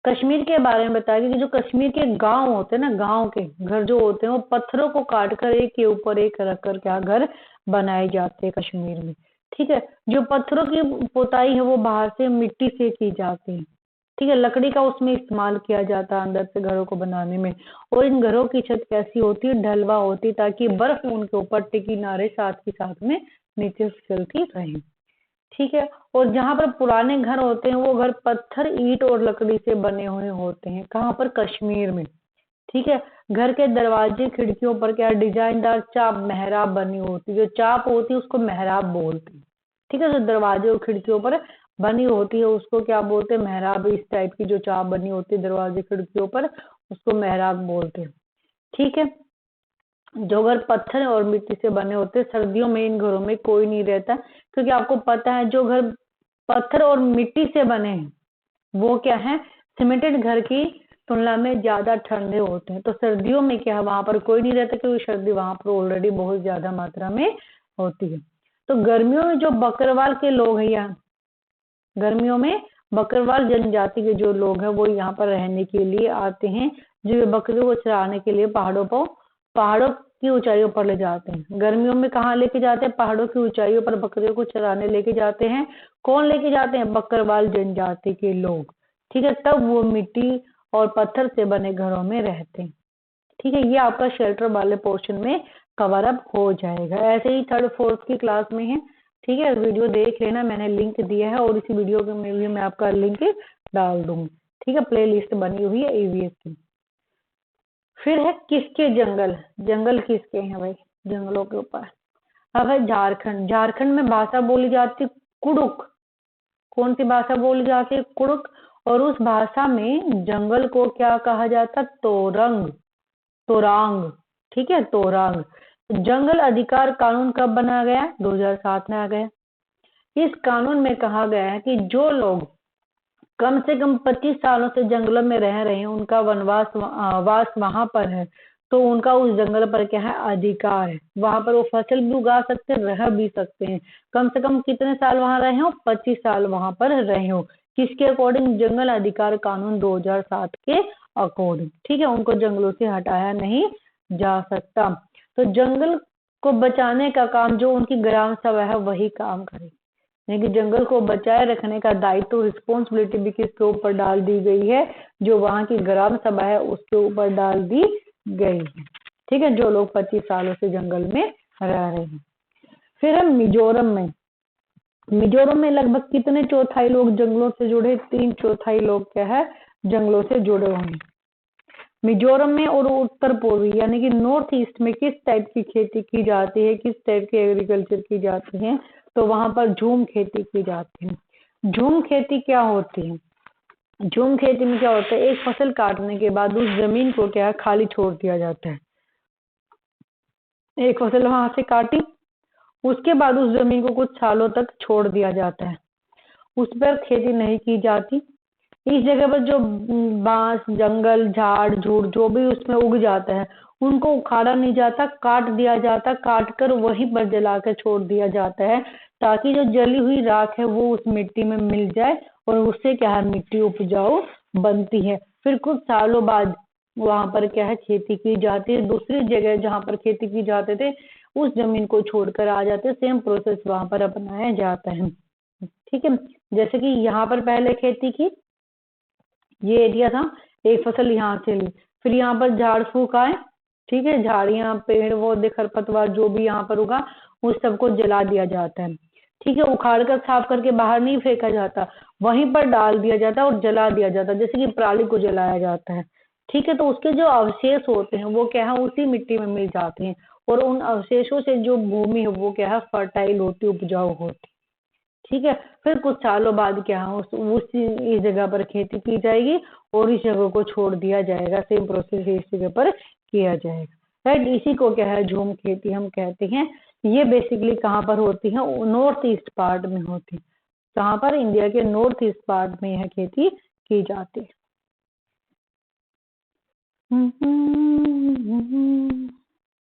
कश्मीर के बारे में बताया कि जो कश्मीर के गांव होते हैं ना, गांव के घर जो होते हैं वो पत्थरों को काट कर एक के ऊपर एक रख कर क्या घर बनाए जाते हैं कश्मीर में। ठीक है। जो पत्थरों की पोताई है वो बाहर से मिट्टी से की जाती है। ठीक है। लकड़ी का उसमें इस्तेमाल किया जाता है अंदर से घरों को बनाने में। और इन घरों की छत कैसी होती है? ढलवा होती, ताकि बर्फ उनके ऊपर टिकी ना रहे, साथ ही साथ में नीचे फिसलती रहे। ठीक है। और जहाँ पर पुराने घर होते हैं वो घर पत्थर, ईंट और लकड़ी से बने हुए होते हैं। कहाँ पर? कश्मीर में। ठीक है। घर के दरवाजे खिड़कियों पर क्या डिजाइनदार चाप मेहराब बनी होती है। जो चाप होती है उसको मेहराब बोलते हैं। ठीक है। जो दरवाजे और खिड़कियों पर बनी होती है उसको क्या बोलते हैं? मेहराब। इस टाइप की जो चाप बनी होती है दरवाजे खिड़कियों पर उसको मेहराब बोलते हैं। ठीक है। जो घर पत्थर और मिट्टी से बने होते हैं सर्दियों में इन घरों में कोई नहीं रहता, क्योंकि आपको पता है जो घर पत्थर और मिट्टी से बने हैं वो क्या है? सीमेंटेड घर की तुलना में ज्यादा ठंडे होते हैं। तो सर्दियों में क्या है? वहां पर कोई नहीं रहता, क्योंकि सर्दी वहां पर ऑलरेडी बहुत ज्यादा मात्रा में होती है। तो गर्मियों में जो बकरवाल के लोग हैं यहाँ, गर्मियों में बकरवाल जनजाति के जो लोग हैं वो यहाँ पर रहने के लिए आते हैं। जो बकरियों को चराने के लिए पहाड़ों की ऊंचाइयों पर ले जाते हैं। गर्मियों में कहाँ लेके जाते हैं? पहाड़ों की ऊंचाइयों पर बकरियों को चराने लेके जाते हैं। कौन लेके जाते हैं? बकरवाल जनजाति के लोग। ठीक है। तब वो मिट्टी और पत्थर से बने घरों में रहते हैं। ठीक है। ये आपका शेल्टर वाले पोर्शन में कवर अप हो जाएगा। ऐसे ही थर्ड फोर्थ की क्लास में है। ठीक है। वीडियो देख लेना, मैंने लिंक दिया है और इसी वीडियो में भी मैं आपका लिंक डाल दूंगी। ठीक है। प्ले लिस्ट बनी हुई है ईवीएस की। फिर है किसके जंगल? जंगल किसके हैं भाई? जंगलों के ऊपर। अब है झारखंड। झारखंड में भाषा बोली जाती है कुड़ुक। कौन सी भाषा बोली जाती है? कुड़ुक। और उस भाषा में जंगल को क्या कहा जाता है? तोरंग, तोरांग। ठीक है। तोरांग। जंगल अधिकार कानून कब बनाया गया? 2007 में आ गया। इस कानून में कहा गया है कि जो लोग कम से कम 25 सालों से जंगलों में रह रहे हैं उनका वास वहां पर है, तो उनका उस जंगल पर क्या है? अधिकार है। वहां पर वो फसल भी उगा सकते हैं, रह भी सकते हैं। कम से कम कितने साल वहां रहे हो? 25 साल वहां पर रहे हो। किसके अकॉर्डिंग? जंगल अधिकार कानून 2007 के अकॉर्डिंग। ठीक है। उनको जंगलों से हटाया नहीं जा सकता। तो जंगल को बचाने का काम जो उनकी ग्राम सभा है वही काम करेगी। यानी कि जंगल को बचाए रखने का दायित्व, रिस्पॉन्सिबिलिटी भी किसके ऊपर डाल दी गई है? जो वहां की ग्राम सभा है उसके ऊपर डाल दी गई है। ठीक है। जो लोग 25 सालों से जंगल में रह रहे हैं। फिर हम मिजोरम में। मिजोरम में लगभग कितने चौथाई लोग जंगलों से जुड़े? 3/4 लोग क्या है? जंगलों से जुड़े हुए हैं। मिजोरम में और उत्तर पूर्वी यानी कि नॉर्थ ईस्ट में किस टाइप की खेती की जाती है? किस टाइप की एग्रीकल्चर की जाती है? तो वहां पर झूम खेती की जाती है। झूम खेती क्या होती है? झूम खेती में क्या होता है? एक फसल काटने के बाद उस जमीन को क्या है? खाली छोड़ दिया जाता है। एक फसल वहां से काटी, उसके बाद उस जमीन को कुछ सालों तक छोड़ दिया जाता है, उस पर खेती नहीं की जाती। इस जगह पर जो बांस, जंगल, झाड़ झूड़ जो भी उसमें उग जाता है उनको उखाड़ा नहीं जाता, काट दिया जाता। काट कर वहीं पर जला कर छोड़ दिया जाता है, ताकि जो जली हुई राख है वो उस मिट्टी में मिल जाए और उससे क्या है? मिट्टी उपजाऊ बनती है। फिर कुछ सालों बाद वहां पर क्या है? खेती की जाती है। दूसरी जगह जहां पर खेती की जाते थे उस जमीन को छोड़कर आ जाते, सेम प्रोसेस वहां पर अपनाया जाता है। ठीक है। जैसे कि यहाँ पर पहले खेती की, ये एरिया था, एक फसल यहाँ से ली, फिर यहाँ पर झाड़ फूक आए। ठीक है। झाड़ियां, पेड़, पौधे, खरपतवार जो भी यहाँ पर उगा उस सबको जला दिया जाता है। ठीक है। उखाड़ कर साफ करके बाहर नहीं फेंका जाता, वहीं पर डाल दिया जाता है और जला दिया जाता है, जैसे कि पराली को जलाया जाता है। ठीक है। तो उसके जो अवशेष होते हैं वो क्या है? उसी मिट्टी में मिल जाते हैं और उन अवशेषों से जो भूमि है वो क्या है? फर्टाइल होती, उपजाऊ होती। ठीक है। फिर कुछ सालों बाद क्या है? इस जगह पर खेती की जाएगी और इस जगह को छोड़ दिया जाएगा, सेम प्रोसेस इस जगह पर किया जाएगा। राइट। इसी को क्या है? झूम खेती हम कहते हैं। ये बेसिकली कहाँ पर होती है? नॉर्थ ईस्ट पार्ट में होती है। कहाँ पर? इंडिया के नॉर्थ ईस्ट पार्ट में यह खेती की जाती है।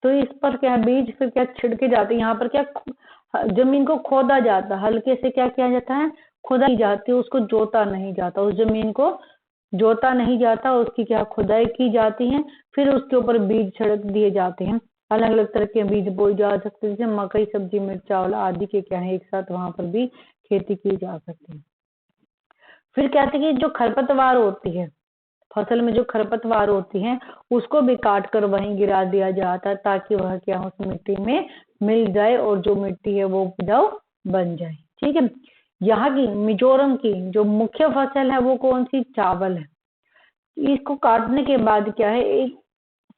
तो इस पर क्या बीज फिर क्या छिड़के जाते हैं? यहाँ पर क्या जमीन को खोदा जाता है, हल्के से क्या किया जाता है? खुदाई जाती है, उसको जोता नहीं जाता, उस जमीन को जोता नहीं जाता, उसकी क्या खुदाई की जाती है। फिर उसके ऊपर बीज छिड़क दिए जाते हैं। अलग अलग तरह के बीज बोए जा सकते हैं, जैसे मकई, सब्जी, मिर्च, चावल आदि के क्या है एक साथ वहां पर भी खेती की जा सकती है। फिर कहते हैं कि जो खरपतवार होती है, फसल में जो खरपतवार होती है उसको भी काट कर वहीं गिरा दिया जाता है, ताकि वह क्या उस मिट्टी में मिल जाए और जो मिट्टी है वो उपजाऊ बन जाए। ठीक है। यहाँ की मिजोरम की जो मुख्य फसल है वो कौन सी? चावल है। इसको काटने के बाद क्या है, एक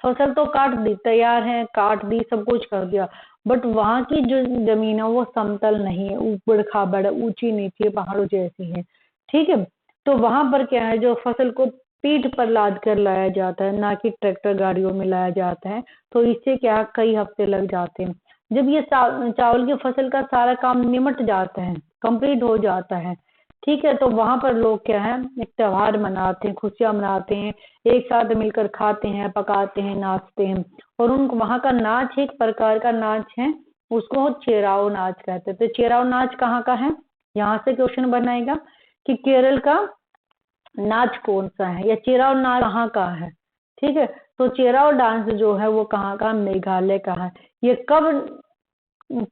फसल तो काट दी, तैयार है, काट दी, सब कुछ कर दिया, बट वहां की जो जमीन है वो समतल नहीं है, ऊबड़ खाबड़, ऊंची नीची पहाड़ों जैसी है। ठीक है। तो वहां पर क्या है, जो फसल को पीठ पर लाद कर लाया जाता है, ना कि ट्रैक्टर गाड़ियों में लाया जाता है। तो इससे क्या, कई हफ्ते लग जाते हैं। जब ये चावल की फसल का सारा काम निमट जाता है, कंप्लीट हो जाता है, ठीक है, तो वहां पर लोग क्या है, एक त्योहार मनाते हैं, खुशियां मनाते हैं, एक साथ मिलकर खाते हैं, पकाते हैं, नाचते हैं। और उनको वहां का नाच एक प्रकार का नाच है, उसको चेराओ नाच कहते हैं। तो चेराओ नाच कहाँ का है? यहाँ से क्वेश्चन बनाएगा कि केरल का नाच कौन सा है, या चेराओ नाच कहाँ का है। ठीक है। तो चेराओ डांस जो है वो कहाँ का? मेघालय का है। ये कब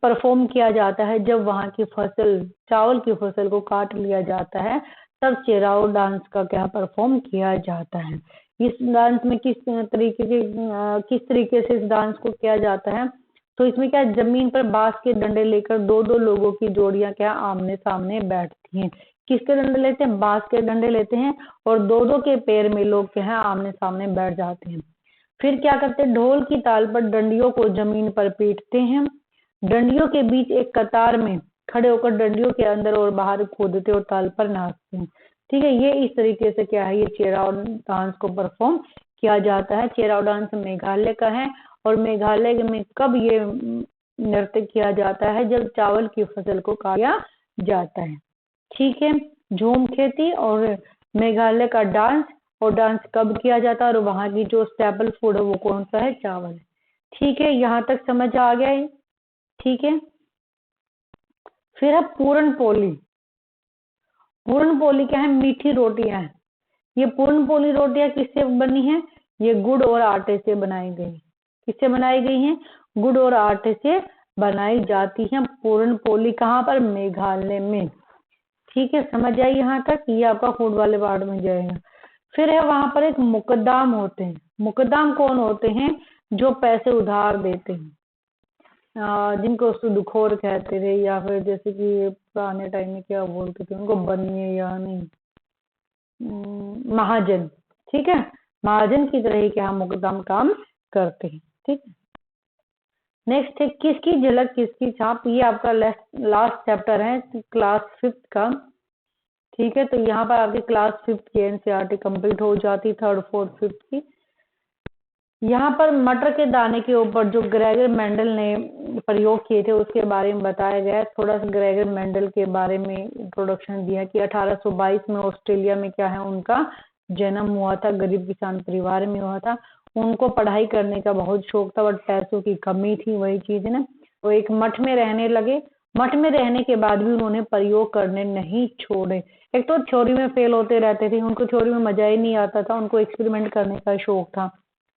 परफॉर्म किया जाता है? जब वहां की फसल, चावल की फसल को काट लिया जाता है, तब चेराओ डांस का क्या परफॉर्म किया जाता है। इस डांस में किस तरीके से इस डांस को किया जाता है? तो इसमें क्या, जमीन पर बांस के डंडे लेकर दो दो लोगों की जोड़ियां क्या आमने सामने बैठती हैं। किसके डंडे लेते हैं? बांस के डंडे लेते हैं, और दो दो के पैर में लोग क्या है आमने सामने बैठ जाते हैं। फिर क्या करते हैं, ढोल की ताल पर डंडियों को जमीन पर पीटते हैं, डंडियों के बीच एक कतार में खड़े होकर डंडियों के अंदर और बाहर कूदते और ताल पर नाचते हैं। ठीक है। ये इस तरीके से क्या है, ये चेराओ डांस को परफॉर्म किया जाता है। चेराओ डांस मेघालय का है, और मेघालय में कब ये नृत्य किया जाता है? जब चावल की फसल को काटा जाता है। ठीक है। झूम खेती और मेघालय का डांस, और डांस कब किया जाता है, और वहां की जो स्टेपल फूड है वो कौन सा है? चावल। ठीक है, यहाँ तक समझ आ गया है। ठीक है। फिर है पूरन पोली। पूरन पोली क्या है? मीठी रोटियां हैं। ये पूरन पोली रोटियां किससे बनी है? ये गुड़ और आटे से बनाई गई। किससे बनाई गई हैं? गुड़ और आटे से बनाई जाती है पूरन पोली। कहाँ पर? मेघालय में। ठीक है, समझ आई यहाँ तक? ये आपका फूड वाले पार्ट में जाएगा। फिर है वहां पर एक मुकद्दाम होते हैं। मुकद्दाम कौन होते हैं? जो पैसे उधार देते हैं, जिनको सूदखोर कहते थे, या फिर जैसे कि पुराने टाइम में क्या बोलते थे उनको, बनिए या नहीं, महाजन। ठीक है। महाजन की तरह ही क्या हम मुकद्दम काम करते हैं। ठीक है। नेक्स्ट है किसकी झलक किसकी छाप। ये आपका लास्ट चैप्टर है क्लास 5th का। ठीक है। तो यहाँ पर आपकी क्लास 5th की एनसीईआरटी कंप्लीट हो जाती, 3rd 4th 5th की। यहाँ पर मटर के दाने के ऊपर जो ग्रेगर मेंडल ने प्रयोग किए थे उसके बारे में बताया गया है। थोड़ा सा ग्रेगर मेंडल के बारे में इंट्रोडक्शन दिया कि 1822 में ऑस्ट्रेलिया में क्या है उनका जन्म हुआ था, गरीब किसान परिवार में हुआ था। उनको पढ़ाई करने का बहुत शौक था, बट पैसों की कमी थी, वही चीज है ना। वो एक मठ में रहने लगे। मठ में रहने के बाद भी उन्होंने प्रयोग करने नहीं छोड़े। एक तो थ्योरी में फेल होते रहते थे, उनको थ्योरी में मजा ही नहीं आता था, उनको एक्सपेरिमेंट करने का शौक था।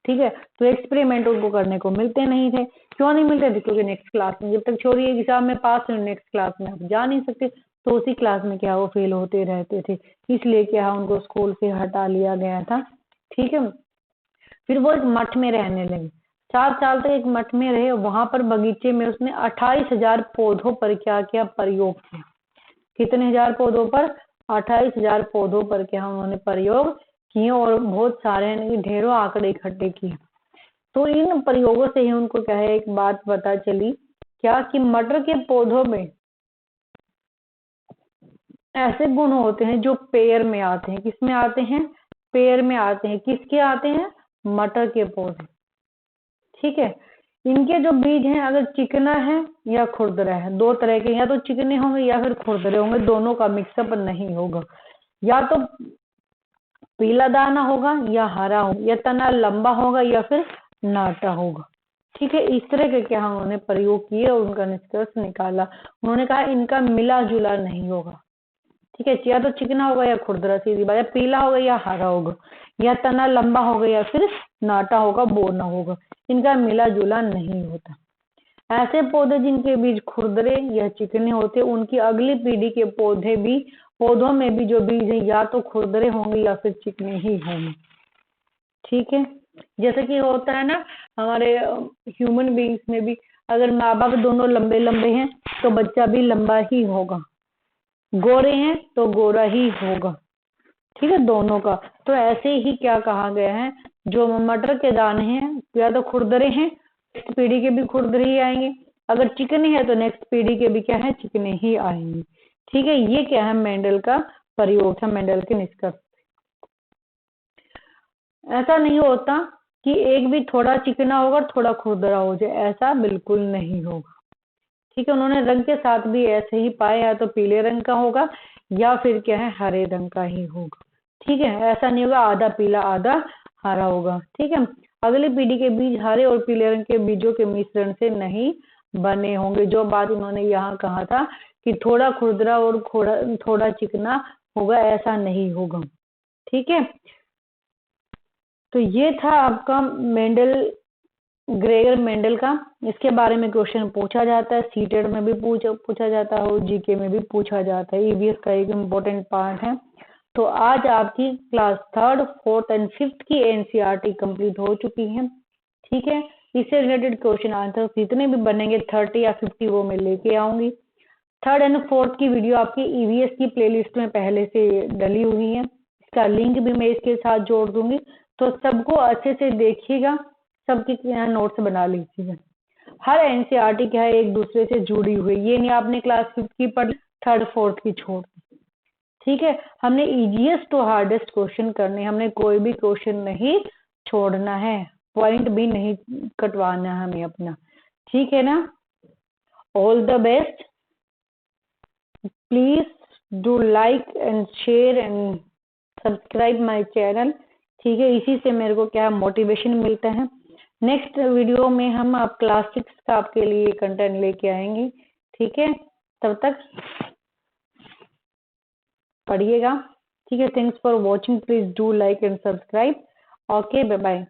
ठीक है। तो एक्सपेरिमेंट उनको करने को मिलते नहीं थे। क्यों नहीं मिलते थे? क्योंकि नेक्स्ट क्लास में, जब तक थ्योरी एग्जाम में पास हो, नेक्स्ट क्लास में आप जा नहीं सकते, तो उसी क्लास में क्या वो फेल होते रहते थे। इसलिए क्या उनको स्कूल से हटा लिया गया था। ठीक है। फिर वो एक मठ में रहने लगे, 4 साल तक एक मठ में रहे। वहां पर बगीचे में उसने 28,000 पौधों पर क्या किया? प्रयोग किया। कितने हजार पौधों पर? 28,000 पौधों पर क्या उन्होंने प्रयोग किए, और बहुत सारे यानी कि ढेरों आंकड़े इकट्ठे किए। तो इन प्रयोगों से ही उनको क्या है, एक बात पता चली क्या, कि मटर के पौधों में ऐसे गुण होते हैं जो पेड़ में आते हैं। किस में आते हैं? पेड़ में आते हैं। किसके आते हैं? मटर के पौधे। ठीक है। इनके जो बीज हैं, अगर चिकना है या खुरदरा है, दो तरह के, या तो चिकने होंगे या फिर खुरदरे होंगे, दोनों का मिक्सअप नहीं होगा। या तो पीला दाना होगा या हरा होगा, या तना लंबा होगा या फिर नाटा होगा। ठीक है। इस तरह के क्या उन्होंने प्रयोग किए और उनका निष्कर्ष निकाला। उन्होंने कहा इनका मिला जुला नहीं होगा। ठीक है। या तो चिकना होगा या खुरदरा, सीधी बात है, पीला होगा या हरा होगा, या तना लंबा होगा या फिर नाटा होगा, बोना होगा, इनका मिला जुला नहीं होता। ऐसे पौधे जिनके बीज खुरदरे या चिकने होते, उनकी अगली पीढ़ी के पौधों में भी जो बीज है या तो खुरदरे होंगे या फिर चिकने ही होंगे। ठीक है। जैसे कि होता है ना हमारे ह्यूमन बींग्स में भी, अगर माँ बाप दोनों लंबे लंबे हैं तो बच्चा भी लंबा ही होगा। गोरे हैं तो गोरा ही होगा, ठीक है, दोनों का। तो ऐसे ही क्या कहा गया है, जो मटर के दाने हैं या तो खुरदरे हैं, नेक्स्ट पीढ़ी के भी खुरदरे ही आएंगे, अगर चिकने हैं तो नेक्स्ट पीढ़ी के भी क्या है, चिकने ही आएंगे, ठीक है। ये क्या है, मेंडल का प्रयोग था, मेंडल के निष्कर्ष। ऐसा नहीं होता कि एक भी थोड़ा चिकना होगा और थोड़ा खुरदरा हो जाए, ऐसा बिल्कुल नहीं होगा, ठीक है। उन्होंने रंग के साथ भी ऐसे ही पाए, या तो पीले रंग का होगा या फिर क्या है, हरे रंग का ही होगा, ठीक है। ऐसा नहीं होगा आधा पीला आधा हरा होगा, ठीक है। अगली पीढ़ी के बीज हरे और पीले रंग के बीजों के मिश्रण से नहीं बने होंगे। जो बात उन्होंने यहाँ कहा था कि थोड़ा खुरदरा और थोड़ा थोड़ा चिकना होगा, ऐसा नहीं होगा, ठीक है। तो ये था आपका मेंडल, ग्रेगर मेंडल का। इसके बारे में क्वेश्चन पूछा जाता है, सीटेट में भी पूछा जाता है और जीके में भी पूछा जाता है, ईवीएस का एक इम्पोर्टेंट पार्ट है। तो आज आपकी class 3rd, 4th and 5th की एनसीईआरटी कंप्लीट हो चुकी है, ठीक है। इससे रिलेटेड क्वेश्चन आंसर जितने भी बनेंगे 30 या 50 वो मैं लेके आऊंगी। 3rd एंड 4th की वीडियो आपकी ईवीएस की प्लेलिस्ट में पहले से डली हुई है, इसका लिंक भी मैं इसके साथ जोड़ दूंगी, तो सबको अच्छे से देखिएगा, सबके यहाँ नोट्स बना लीजिएगा। हर एनसीईआरटी क्या है, एक दूसरे से जुड़ी हुई, ये नहीं आपने क्लास 5th की पढ़ 3rd 4th की छोड़, ठीक है। हमने इजीएस्ट टू हार्डेस्ट क्वेश्चन करने, हमने कोई भी क्वेश्चन नहीं छोड़ना है, पॉइंट भी नहीं कटवाना है हमें अपना, ठीक है ना। All the best, please do like and share and subscribe my channel, ठीक है। इसी से मेरे को क्या मोटिवेशन मिलता है। नेक्स्ट वीडियो में हम आप क्लास 6 का आपके लिए कंटेंट लेके आएंगे, ठीक है। तब तक पढ़िएगा, ठीक है। Thanks for watching, please do like and subscribe, okay, bye bye.